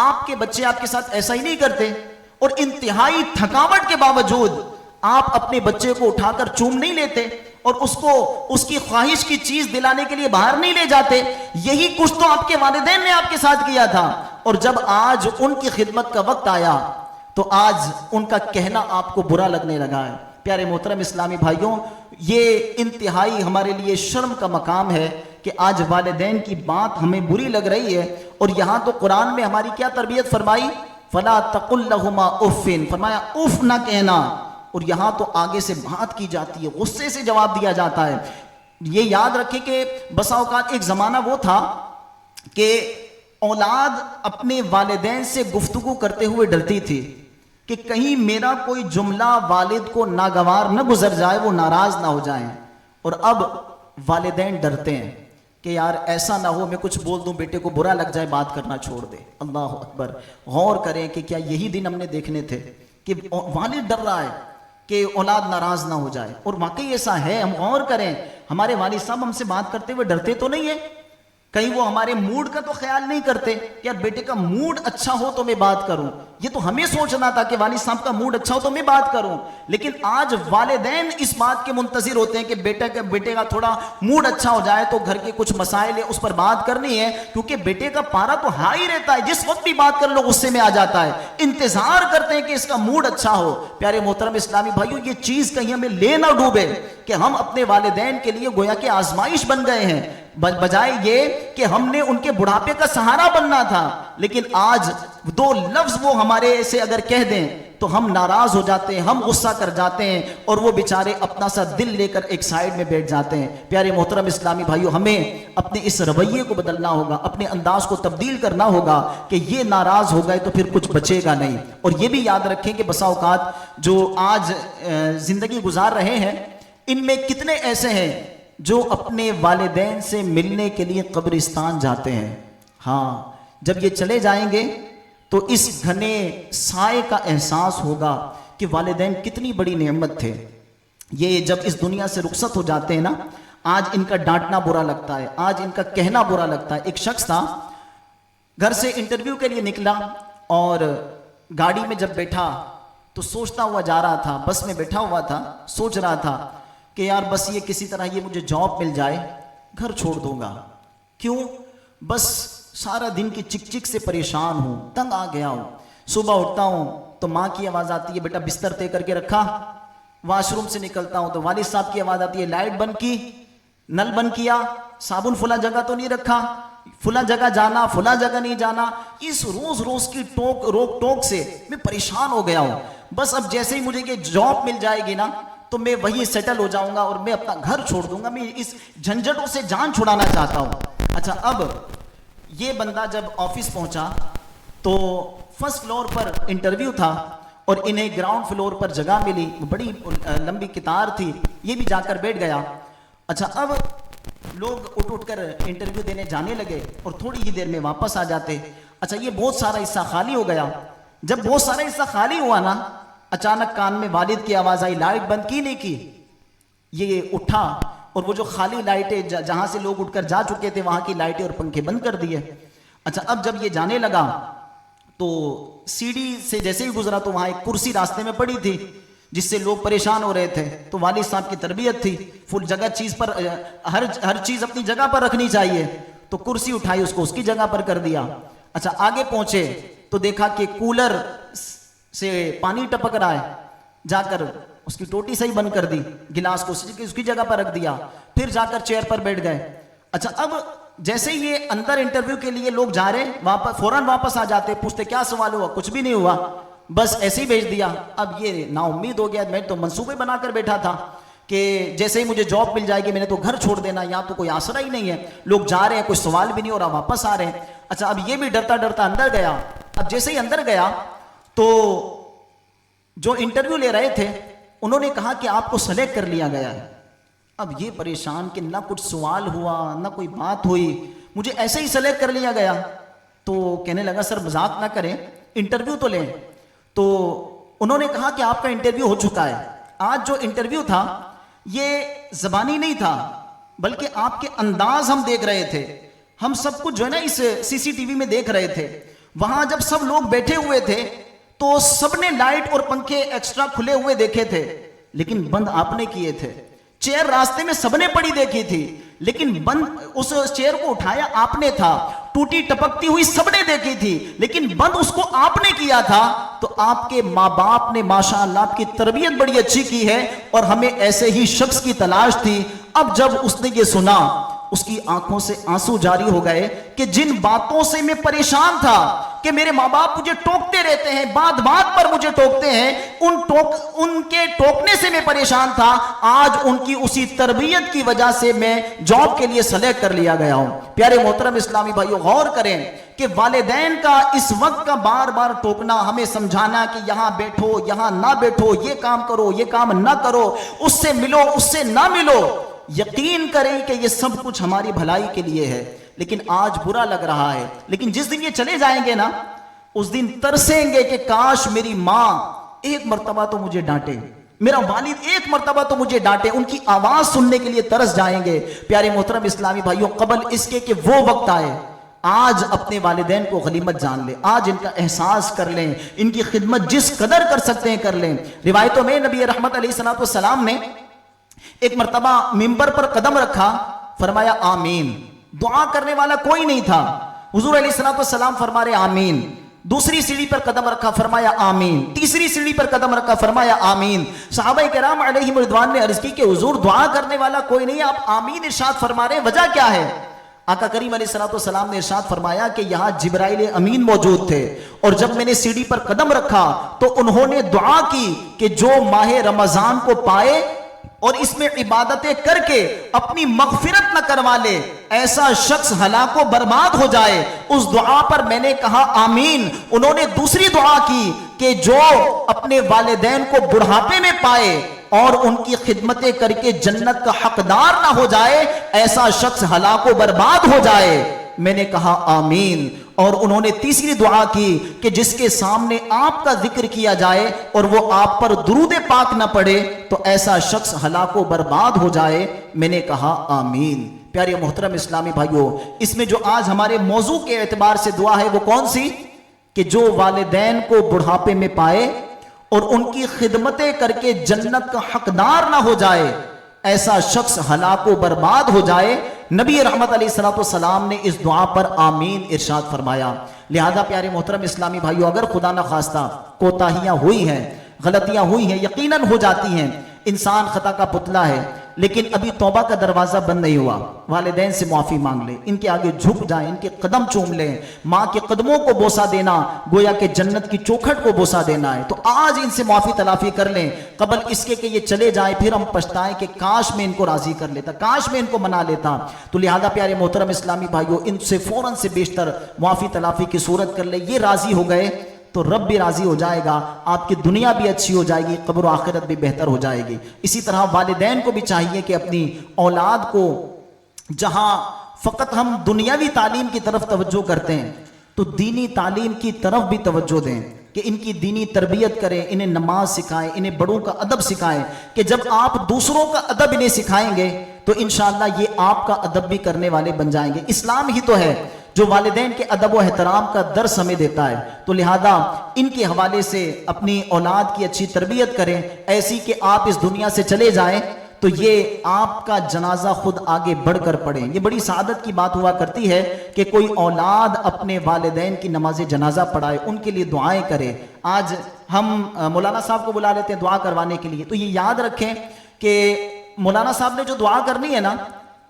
آپ کے بچے آپ کے ساتھ ایسا ہی نہیں کرتے؟ اور انتہائی تھکاوٹ کے باوجود آپ اپنے بچے کو اٹھا کر چوم نہیں لیتے اور اس کو اس کی خواہش کی چیز دلانے کے لیے باہر نہیں لے جاتے. یہی کچھ تو آپ کے والدین نے آپ کے ساتھ کیا تھا اور جب آج ان کی خدمت کا وقت آیا تو آج ان کا کہنا آپ کو برا لگنے لگا ہے. پیارے محترم اسلامی بھائیوں یہ انتہائی ہمارے لیے شرم کا مقام ہے کہ آج والدین کی بات ہمیں بری لگ رہی ہے. اور یہاں تو قرآن میں ہماری کیا تربیت فرمائی؟ فلا تقل لہما اف، فرمایا اف نہ کہنا. اور یہاں تو آگے سے بات کی جاتی ہے، غصے سے جواب دیا جاتا ہے. یہ یاد رکھے کہ بسا اوقات ایک زمانہ وہ تھا کہ اولاد اپنے والدین سے گفتگو کرتے ہوئے ڈرتی تھی کہ کہیں میرا کوئی جملہ والد کو ناگوار نہ گزر جائے، وہ ناراض نہ ہو جائیں. اور اب والدین ڈرتے ہیں کہ یار ایسا نہ ہو میں کچھ بول دوں بیٹے کو برا لگ جائے، بات کرنا چھوڑ دے. اللہ اکبر. غور کریں کہ کیا یہی دن ہم نے دیکھنے تھے کہ والد ڈر رہا ہے کہ اولاد ناراض نہ ہو جائے، اور واقعی ایسا ہے. ہم غور کریں، ہمارے والد صاحب ہم سے بات کرتے ہوئے ڈرتے تو نہیں ہیں؟ کہیں وہ ہمارے موڈ کا تو خیال نہیں کرتے کہ یار بیٹے کا موڈ اچھا ہو تو میں بات کروں. یہ تو ہمیں سوچنا تھا کہ والد صاحب کا موڈ اچھا ہو تو میں بات کروں. لیکن آج والدین اس بات کے منتظر ہوتے ہیں کہ بیٹے کا تھوڑا موڈ اچھا ہو جائے تو گھر کے کچھ مسائل ہے اس پر بات کرنی ہے، کیونکہ بیٹے کا پارا تو ہائی رہتا ہے، جس وقت بھی بات کر لو غصے میں آ جاتا ہے. انتظار کرتے ہیں کہ اس کا موڈ اچھا ہو. پیارے محترم اسلامی بھائیو، یہ چیز کہیں ہمیں لے نہ ڈوبے کہ ہم اپنے والدین کے لیے گویا کہ آزمائش بن گئے ہیں، بجائے یہ کہ ہم نے ان کے بڑھاپے کا سہارا بننا تھا. لیکن آج دو لفظ وہ ہمارے سے اگر کہہ دیں تو ہم ناراض ہو جاتے ہیں، ہم غصہ کر جاتے ہیں، اور وہ بیچارے اپنا سا دل لے کر ایک سائیڈ میں بیٹھ جاتے ہیں. پیارے محترم اسلامی بھائیو، ہمیں اپنے اس رویے کو بدلنا ہوگا، اپنے انداز کو تبدیل کرنا ہوگا کہ یہ ناراض ہو گئے تو پھر کچھ بچے گا نہیں. اور یہ بھی یاد رکھیں کہ بسا اوقات جو آج زندگی گزار رہے ہیں، ان میں کتنے ایسے ہیں جو اپنے والدین سے ملنے کے لیے قبرستان جاتے ہیں. ہاں، جب یہ چلے جائیں گے تو اس گھنے سائے کا احساس ہوگا کہ والدین کتنی بڑی نعمت تھے. یہ جب اس دنیا سے رخصت ہو جاتے ہیں نا، آج ان کا ڈانٹنا برا لگتا ہے، آج ان کا کہنا برا لگتا ہے. ایک شخص تھا، گھر سے انٹرویو کے لیے نکلا اور گاڑی میں جب بیٹھا تو سوچتا ہوا جا رہا تھا، بس میں بیٹھا ہوا تھا، سوچ رہا تھا کہ یار بس یہ کسی طرح یہ مجھے جاب مل جائے، گھر چھوڑ دوں گا. کیوں؟ بس سارا دن کی چک چک سے پریشان ہوں، تنگ آ گیا ہوں. صبح اٹھتا ہوں تو ماں کی آواز آتی ہے، بیٹا بستر طے کر کے رکھا. واش روم سے نکلتا ہوں تو والد صاحب کی آواز آتی ہے، لائٹ بند کی، نل بند کیا، صابن فلاں جگہ تو نہیں رکھا، فلاں جگہ جانا، فلاں جگہ نہیں جانا. اس روز روز کی روک ٹوک سے میں پریشان ہو گیا ہوں. بس اب جیسے ہی مجھے یہ جاب مل جائے گی نا تو میں وہیں سیٹل ہو جاؤں گا اور میں اپنا گھر چھوڑ دوں گا. میں اس جھنجھٹوں سے جان چھڑانا چاہتا ہوں. اچھا، اب یہ بندہ جب آفس پہنچا تو فرسٹ فلور پر انٹرویو تھا اور انہیں گراؤنڈ فلور پر جگہ ملی، بڑی لمبی قطار تھی، یہ بھی جا کر بیٹھ گیا. اچھا، اب لوگ اٹھ کر انٹرویو دینے جانے لگے اور تھوڑی ہی دیر میں واپس آ جاتے. اچھا، یہ بہت سارا حصہ خالی ہو گیا. جب بہت سارا حصہ خالی ہوا نا، اچانک کان میں والد کی آواز آئی، لائٹ بند کی نہیں کی. یہ اٹھا اور وہ جو خالی لائٹیں جہاں سے لوگ اٹھ کر جا چکے تھے وہاں کی لائٹیں اور پنکھے بند کر دیے. اچھا، اب جب یہ جانے لگا تو سیڑھی سے جیسے ہی گزرا تو وہاں ایک کرسی راستے میں پڑی تھی جس سے لوگ پریشان ہو رہے تھے. تو والد صاحب کی تربیت تھی، فل جگہ چیز پر ہر چیز اپنی جگہ پر رکھنی چاہیے. تو کرسی اٹھائی، اس کو اس کی جگہ پر کر دیا. اچھا، آگے پہنچے تو دیکھا کہ کولر سے پانی ٹپک رہا ہے، جا کر اس کی ٹوٹی صحیح بند کر دی، گلاس کو اس کی جگہ پر رکھ دیا، پھر جا کر چیئر پر بیٹھ گئے. اچھا، اب جیسے یہ اندر انٹرویو کے لیے لوگ جا رہے واپس فوراً واپس آ جاتے، پوچھتے کیا سوال ہوا، کچھ بھی نہیں ہوا، بس ایسے ہی بھیج دیا. اب یہ نا امید ہو گیا. میں تو منصوبے بنا کر بیٹھا تھا کہ جیسے ہی مجھے جاب مل جائے گی میں نے تو گھر چھوڑ دینا، یہاں تو کوئی آسرا ہی نہیں ہے، لوگ جا رہے ہیں، کوئی سوال بھی نہیں ہو رہا، واپس آ رہے ہیں. اچھا، اب یہ بھی ڈرتا ڈرتا اندر گیا. اب جیسے ہی اندر گیا تو جو انٹرویو لے رہے تھے انہوں نے کہا کہ آپ کو سلیکٹ کر لیا گیا ہے. اب یہ پریشان کہ نہ کچھ سوال ہوا نہ کوئی بات ہوئی، مجھے ایسے ہی سلیکٹ کر لیا گیا. تو کہنے لگا سر مذاق نہ کریں، انٹرویو تو لیں. تو انہوں نے کہا کہ آپ کا انٹرویو ہو چکا ہے. آج جو انٹرویو تھا یہ زبانی نہیں تھا بلکہ آپ کے انداز ہم دیکھ رہے تھے. ہم سب کچھ جو ہے نا اس CCTV میں دیکھ رہے تھے. وہاں جب سب لوگ بیٹھے ہوئے تھے تو سب نے لائٹ اور پنکھے ایکسٹرا کھلے ہوئے دیکھے تھے لیکن بند آپ نے کیے تھے. چیئر راستے میں سب نے پڑی دیکھی تھی لیکن بند اس چیئر کو اٹھایا آپ نے تھا. ٹوٹی ٹپکتی ہوئی سب نے دیکھی تھی لیکن بند اس کو آپ نے کیا تھا. تو آپ کے ماں باپ نے ماشاءاللہ آپ کی تربیت بڑی اچھی کی ہے اور ہمیں ایسے ہی شخص کی تلاش تھی. اب جب اس نے یہ سنا اس کی آنکھوں سے آنسو جاری ہو گئے کہ جن باتوں سے میں پریشان تھا کہ میرے ماں باپ مجھے ٹوکتے رہتے ہیں، بات بات پر مجھے ٹوکتے ہیں، ان کے ٹوکنے سے میں پریشان تھا، آج ان کی اسی تربیت کی وجہ سے میں جاب کے لیے سلیکٹ کر لیا گیا ہوں. پیارے محترم اسلامی بھائیو، غور کریں کہ والدین کا اس وقت کا بار بار ٹوکنا، ہمیں سمجھانا کہ یہاں بیٹھو یہاں نہ بیٹھو، یہ کام کرو یہ کام نہ کرو، اس سے ملو اس سے نہ ملو، یقین کریں کہ یہ سب کچھ ہماری بھلائی کے لیے ہے. لیکن آج برا لگ رہا ہے، لیکن جس دن یہ چلے جائیں گے نا اس دن ترسیں گے کہ کاش میری ماں ایک مرتبہ تو مجھے ڈانٹے، میرا والد ایک مرتبہ تو مجھے ڈانٹے، ان کی آواز سننے کے لیے ترس جائیں گے۔ پیارے محترم اسلامی بھائیوں، قبل اس کے کہ وہ وقت آئے، آج اپنے والدین کو غنیمت جان لیں، آج ان کا احساس کر لیں، ان کی خدمت جس قدر کر سکتے ہیں کر لیں۔ روایتوں میں نبی رحمت علیہ السلام نے ایک مرتبہ منبر پر قدم رکھا، فرمایا آمین۔ دعا کرنے والا کوئی نہیں تھا، حضور علیہ السلام فرما رہے آمین۔ دوسری سیڑھی پر قدم رکھا، فرمایا آمین۔ تیسری سیڑھی پر قدم رکھا، فرمایا آمین۔ صحابہ کرام علیہم رضوان نے عرض کی کہ حضور دعا کرنے والا کوئی نہیں، آپ آمین ارشاد فرما رہے ہیں، وجہ کیا ہے؟ آقا کریم علیہ السلام نے ارشاد فرمایا کہ یہاں جبرائیل امین موجود تھے، اور جب میں نے سیڑھی پر قدم رکھا تو انہوں نے دعا کی کہ جو ماہ رمضان کو پائے اور اس میں عبادتیں کر کے اپنی مغفرت نہ کروا لے، ایسا شخص ہلاک و برباد ہو جائے۔ اس دعا پر میں نے کہا آمین۔ انہوں نے دوسری دعا کی کہ جو اپنے والدین کو بڑھاپے میں پائے اور ان کی خدمتیں کر کے جنت کا حقدار نہ ہو جائے، ایسا شخص ہلاک و برباد ہو جائے۔ میں نے کہا آمین۔ اور انہوں نے تیسری دعا کی کہ جس کے سامنے آپ کا ذکر کیا جائے اور وہ آپ پر درود پاک نہ پڑے تو ایسا شخص ہلاک و برباد ہو جائے۔ میں نے کہا آمین۔ پیارے محترم اسلامی بھائیوں، اس میں جو آج ہمارے موضوع کے اعتبار سے دعا ہے وہ کون سی؟ کہ جو والدین کو بڑھاپے میں پائے اور ان کی خدمتیں کر کے جنت کا حقدار نہ ہو جائے، ایسا شخص ہلاک و برباد ہو جائے۔ نبی رحمت علیہ السلام نے اس دعا پر آمین ارشاد فرمایا۔ لہذا پیارے محترم اسلامی بھائیو، اگر خدا نہ خواستہ کوتاہیاں ہوئی ہیں، غلطیاں ہوئی ہیں، یقیناً ہو جاتی ہیں، انسان خطا کا پتلا ہے، لیکن ابھی توبہ کا دروازہ بند نہیں ہوا، والدین سے معافی مانگ لیں، ان کے آگے جھک جائیں، ان کے قدم چوم لیں۔ ماں کے قدموں کو بوسہ دینا گویا کہ جنت کی چوکھٹ کو بوسہ دینا ہے، تو آج ان سے معافی تلافی کر لیں قبل اس کے کہ یہ چلے جائیں، پھر ہم پچھتائیں کہ کاش میں ان کو راضی کر لیتا، کاش میں ان کو منا لیتا۔ تو لہذا پیارے محترم اسلامی بھائیو، ان سے فوراً سے بیشتر معافی تلافی کی صورت کر لیں۔ یہ راضی ہو گئے تو رب بھی راضی ہو جائے گا، آپ کی دنیا بھی اچھی ہو جائے گی، قبر و آخرت بھی بہتر ہو جائے گی۔ اسی طرح والدین کو بھی چاہیے کہ اپنی اولاد کو، جہاں فقط ہم دنیاوی تعلیم کی طرف توجہ کرتے ہیں تو دینی تعلیم کی طرف بھی توجہ دیں، کہ ان کی دینی تربیت کریں، انہیں نماز سکھائیں، انہیں بڑوں کا ادب سکھائیں، کہ جب آپ دوسروں کا ادب انہیں سکھائیں گے تو انشاءاللہ یہ آپ کا ادب بھی کرنے والے بن جائیں گے۔ اسلام ہی تو ہے جو والدین کے ادب و احترام کا درس ہمیں دیتا ہے۔ تو لہذا ان کے حوالے سے اپنی اولاد کی اچھی تربیت کریں، ایسی کہ آپ اس دنیا سے چلے جائیں تو یہ آپ کا جنازہ خود آگے بڑھ کر پڑھیں۔ یہ بڑی سعادت کی بات ہوا کرتی ہے کہ کوئی اولاد اپنے والدین کی نماز جنازہ پڑھائے، ان کے لیے دعائیں کرے۔ آج ہم مولانا صاحب کو بلا لیتے ہیں دعا کروانے کے لیے، تو یہ یاد رکھیں کہ مولانا صاحب نے جو دعا کرنی ہے نا،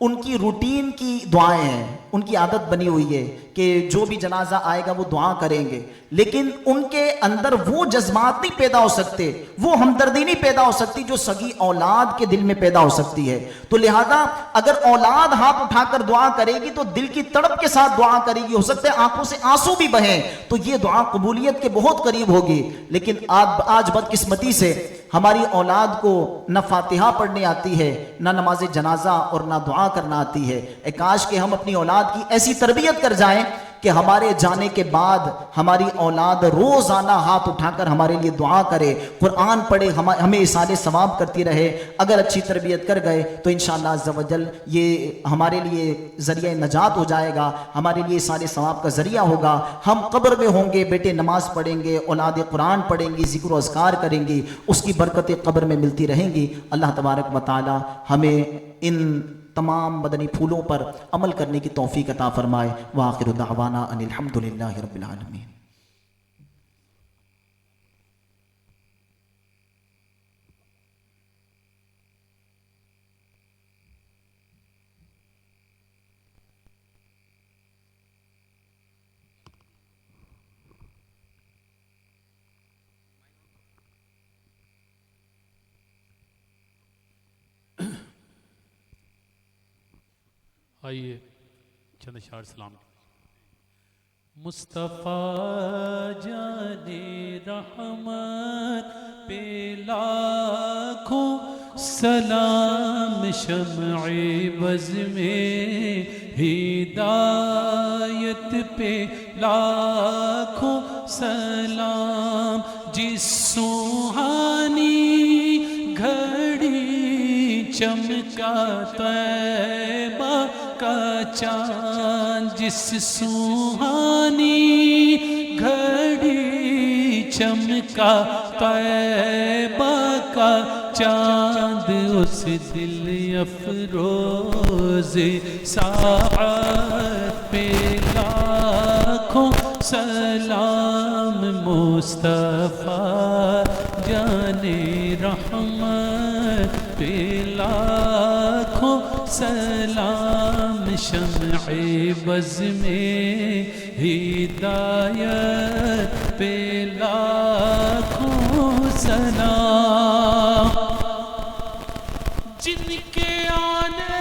ان کی روٹین کی دعائیں ہیں، ان کی عادت بنی ہوئی ہے کہ جو بھی جنازہ آئے گا وہ دعا کریں گے، لیکن ان کے اندر وہ جذبات نہیں پیدا ہو سکتے، وہ ہمدردی نہیں پیدا ہو سکتی جو سگی اولاد کے دل میں پیدا ہو سکتی ہے۔ تو لہذا اگر اولاد ہاتھ اٹھا کر دعا کرے گی تو دل کی تڑپ کے ساتھ دعا کرے گی، ہو سکتا ہے آنکھوں سے آنسو بھی بہیں، تو یہ دعا قبولیت کے بہت قریب ہوگی۔ لیکن آج بدقسمتی سے ہماری اولاد کو نہ فاتحہ پڑھنے آتی ہے، نہ نماز جنازہ اور نہ دعا کرنا آتی ہے۔ اے کاش کہ ہم اپنی اولاد کی ایسی تربیت کر جائیں کہ ہمارے جانے کے بعد ہماری اولاد روزانہ ہاتھ اٹھا کر ہمارے لیے دعا کرے، قرآن پڑھے، ہمیں اصالِ ثواب کرتی رہے۔ اگر اچھی تربیت کر گئے تو انشاءاللہ عز و جل یہ ہمارے لیے ذریعہ نجات ہو جائے گا، ہمارے لیے اصالِ ثواب کا ذریعہ ہوگا۔ ہم قبر میں ہوں گے، بیٹے نماز پڑھیں گے، اولاد قرآن پڑھیں گی، ذکر و اذکار کریں گی، اس کی برکتیں قبر میں ملتی رہیں گی۔ اللہ تبارک و تعالی ہمیں ان تمام مدنی پھولوں پر عمل کرنے کی توفیق عطا فرمائے۔ وآخر دعوانا ان الحمدللہ رب العالمین۔ آئیے چند اشعار سلام۔ مصطفیٰ جان رحمت پہ لاکھوں سلام، شمع بز میں ہدایت پہ لاکھوں سلام، جس سوہانی چمکا طیبہ کا چاند، جس سوہانی گھڑی چمکا طیبہ کا چاند، اس دل افروز ساعت پہ لاکھوں سلام مصطفیٰ جان رحمت پہ لاکھوں سلام، شمع بز میں ہدایت پہ لاکھوں سلام، جن کے آنے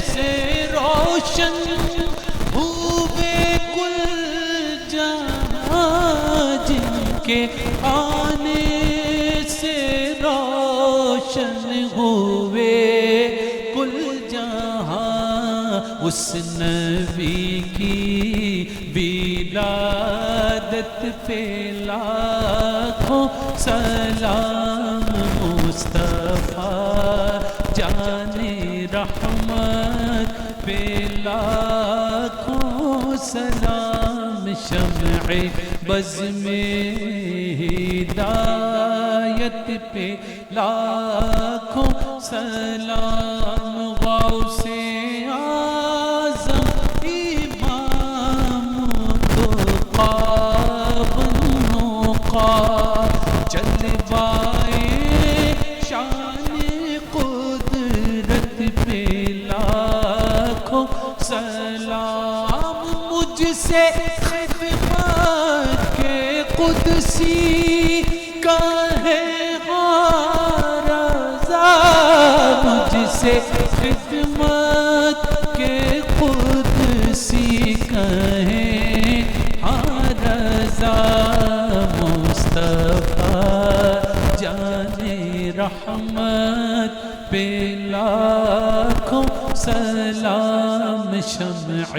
سے روشن ہوئے کل جہاں، جن کے آنے سے روشن ہوئے کل جہاں، اس نبی کی ولادت پہ لاکھوں سلام، مصطفیٰ جان رحمت پہ لاکھوں سلام، شمع بز میں ہدایت پہ لاکھوں سلام، غوث اعظم امام نقا جلوائے شان قدرت پہ لاکھوں سلام، مجھ سے خدمت کے قدسی کا ہے رضا، مجھ سے خدمت کے قدسی کا ہے رضا، مصطفیٰ جان رحمت پہ لاکھوں سلام، شمع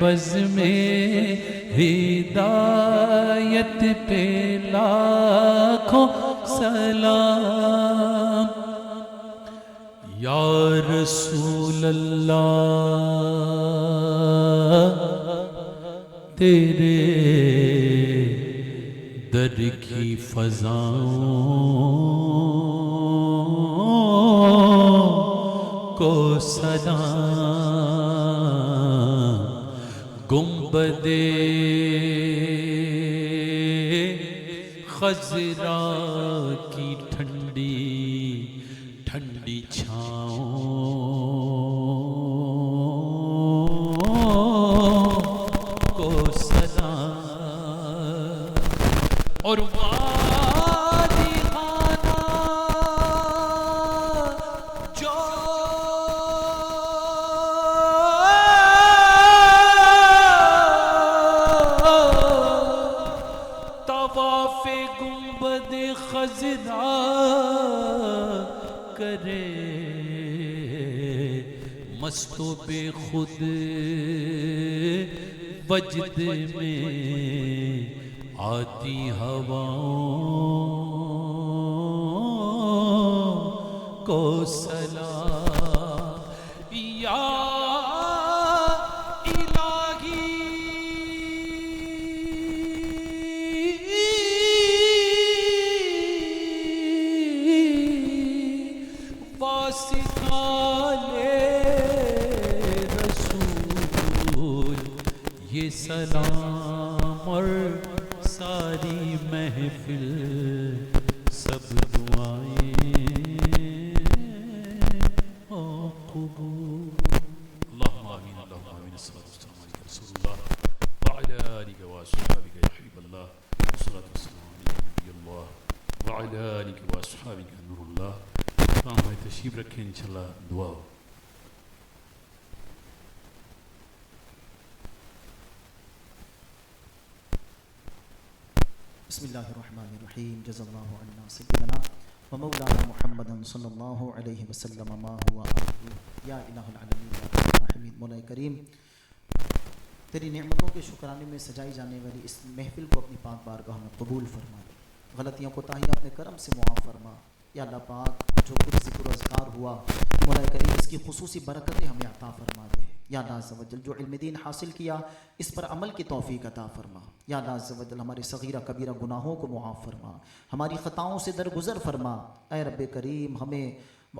بز میں ہدایت پہ لاکھوں سلام، یا رسول اللہ تیرے در کی فضاؤں کو سلام، گنبد خضرا کی ٹھنڈی ٹھنڈی چھاؤں کو سلام، اور وادی خانہ جو طواف گنبد خضرا کرے، مست و بے خود وجد میں آتی ہواؤں کو سلام، یا یہ سلام اور ساری محفل سب دعائیں ہوں قبول، اللہم آمین اللہم آمین، الصلاة والسلام علیکہ رسول اللہ وعلی آلہ واصحابہ یا حبیب اللہ، الصلاة والسلام علیکہ نبی اللہ وعلی آلہ واصحابہ نور اللہ۔ تمام بھائی تشریف رکھیں، انشاءاللہ دعا ہو۔ بسم اللہ الرحمن الرحیم، جزا اللہ عنا سیدنا و مولانا محمد صلی اللہ علیہ وسلم ما ہوا آخر، یا الہ العالمین یا رحمین۔ مولا کریم تیری نعمتوں کے شکرانے میں سجائی جانے والی اس محفل کو اپنی پاک بارگاہ میں قبول فرما دے، غلطیوں کو تاہیاں اپنے کرم سے معاف فرما۔ یا اللہ پاک جو کچھ ذکر و اذکار ہوا مولا کریم اس کی خصوصی برکتیں ہمیں عطا فرما دے۔ یا اللہ عز و جل جو علم دین حاصل کیا اس پر عمل کی توفیق عطا فرما۔ یا اللہ عز و جل ہمارے صغیرہ کبیرہ گناہوں کو معاف فرما، ہماری خطاؤں سے درگزر فرما۔ اے رب کریم ہمیں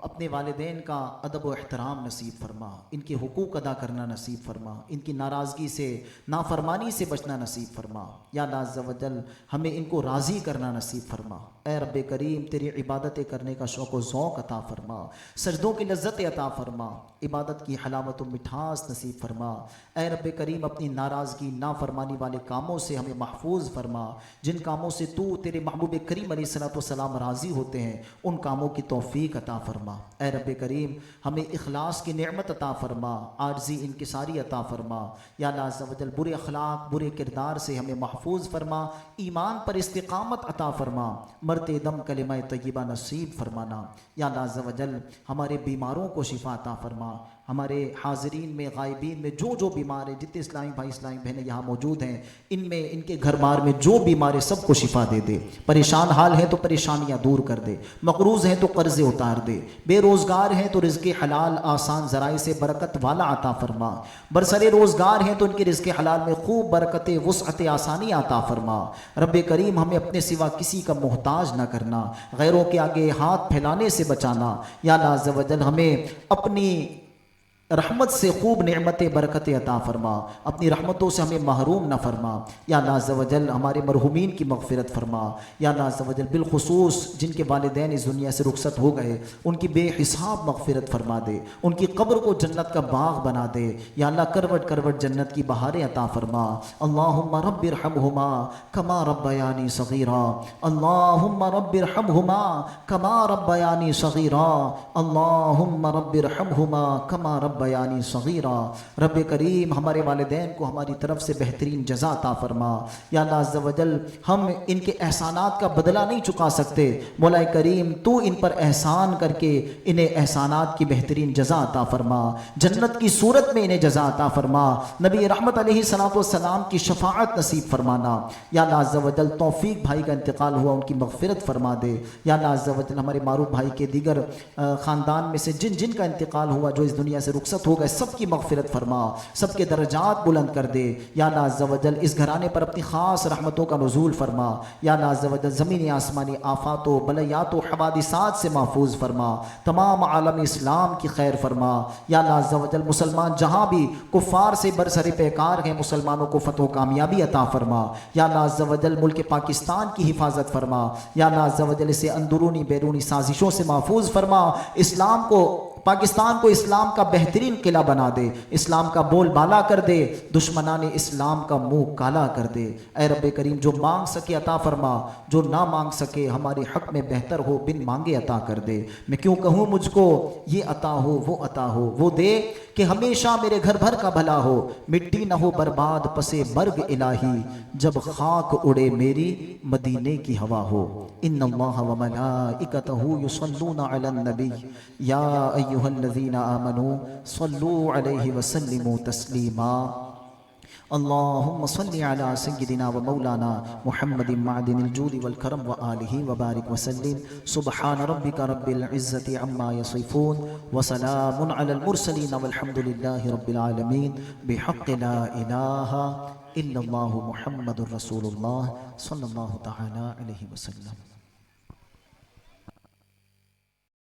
اپنے والدین کا ادب و احترام نصیب فرما، ان کے حقوق ادا کرنا نصیب فرما، ان کی ناراضگی سے نافرمانی سے بچنا نصیب فرما۔ یا اللہ عز و جل ہمیں ان کو راضی کرنا نصیب فرما۔ اے رب کریم تیری عبادتیں کرنے کا شوق و ذوق عطا فرما، سجدوں کی لذت عطا فرما، عبادت کی حلاوت و مٹھاس نصیب فرما۔ اے رب کریم اپنی ناراضگی نافرمانی والے کاموں سے ہمیں محفوظ فرما، جن کاموں سے تو تیرے محبوب کریم علیہ الصلوۃ والسلام راضی ہوتے ہیں ان کاموں کی توفیق عطا فرما۔ اے رب کریم ہمیں اخلاص کی نعمت عطا فرما، عاجزی انکساری عطا فرما۔ یا اللہ عز و جل برے اخلاق برے کردار سے ہمیں محفوظ فرما، ایمان پر استقامت عطا فرما، مرتے دم کلمہ طیبہ نصیب فرمانا۔ یا اللہ عز و جل ہمارے بیماروں کو شفا عطا فرما، ہمارے حاضرین میں غائبین میں جو بیمار ہیں، جتنے اسلامی بھائی اسلامی بہنیں یہاں موجود ہیں، ان میں ان کے گھر بار میں جو بیمار ہیں سب کو شفا دے دے، پریشان حال ہیں تو پریشانیاں دور کر دے، مقروض ہیں تو قرضے اتار دے، بے روزگار ہیں تو رزق حلال آسان ذرائع سے برکت والا عطا فرما، برسر روزگار ہیں تو ان کے رزق حلال میں خوب برکت وسعت آسانی عطا فرما۔ رب کریم ہمیں اپنے سوا کسی کا محتاج نہ کرنا، غیروں کے آگے ہاتھ پھیلانے سے بچانا۔ یا اللہ عز و جل ہمیں اپنی رحمت سے خوب نعمت برکت عطا فرما، اپنی رحمتوں سے ہمیں محروم نہ فرما۔ یا اللہ عز و جل ہمارے مرحومین کی مغفرت فرما۔ یا اللہ عز و جل بالخصوص جن کے والدین اس دنیا سے رخصت ہو گئے ان کی بے حساب مغفرت فرما دے، ان کی قبر کو جنت کا باغ بنا دے۔ یا اللہ کروٹ کروٹ جنت کی بہاریں عطا فرما۔ اللہم رب ارحمہما کما ربیانی صغیرا، اللہم رب ارحمہما کما ربیانی صغیرا، اللہم رب ارحمہما کما بیانی صغیرہ۔ رب کریم ہمارے والدین کو ہماری طرف سے بہترین جزا عطا فرما۔ یا اللہ عز و جل ہم ان کے احسانات کا بدلہ نہیں چکا سکتے، مولا کریم تو ان پر احسان کر کے انہیں احسانات کی بہترین جزا عطا فرما، جنت کی صورت میں انہیں جزا عطا فرما، نبی رحمت علیہ الصلوۃ والسلام کی شفاعت نصیب فرمانا۔ یا اللہ عز و جل توفیق بھائی کا انتقال ہوا ان کی مغفرت فرما دے۔ یا اللہ عز و جل ہمارے معروف بھائی کے دیگر خاندان میں سے جن کا انتقال ہوا جو اس دنیا سے رخصت ہو گئے سب کی مغفرت فرما، سب کے درجات بلند کر دے۔ یا اللہ عز و جل اس گھرانے پر اپنی خاص رحمتوں کا نزول فرما۔ یا اللہ عز و جل زمینی آسمانی آفات و بلیات و حوادثات سے محفوظ فرما، تمام عالم اسلام کی خیر فرما۔ یا اللہ عز و جل مسلمان جہاں بھی کفار سے برسر پیکار ہیں مسلمانوں کو فتح و کامیابی عطا فرما۔ یا اللہ عز و جل ملک پاکستان کی حفاظت فرما۔ یا اللہ عز و جل اسے اندرونی بیرونی سازشوں سے محفوظ فرما، اسلام کو پاکستان کو اسلام کا بہترین قلعہ بنا دے، اسلام کا بول بالا کر دے، دشمنان اسلام کا منہ کالا کر دے۔ اے رب کریم جو مانگ سکے عطا فرما، جو نہ مانگ سکے ہمارے حق میں بہتر ہو بن مانگے عطا کر دے۔ میں کیوں کہوں مجھ کو یہ عطا ہو وہ عطا ہو، وہ دے کہ ہمیشہ میرے گھر بھر کا بھلا ہو، مٹی نہ ہو برباد پسے برگ الہی، جب خاک اڑے میری مدینے کی ہوا ہو۔ ان اللہ و ملائکتہ یصلون علی النبی یا ایھا الذین آمنوا صلوا علیہ وسلموا تسلیما۔ اللہم صلی علی سیدنا و مولانا محمد معدن الجود والکرم وآلہ وبارک وسلم۔ سبحان ربک رب العزت عما یصفون وسلام علی المرسلین والحمد للہ رب العالمین بحق لا الہ الا اللہ محمد رسول اللہ صلی اللہ تعالی علیہ وسلم۔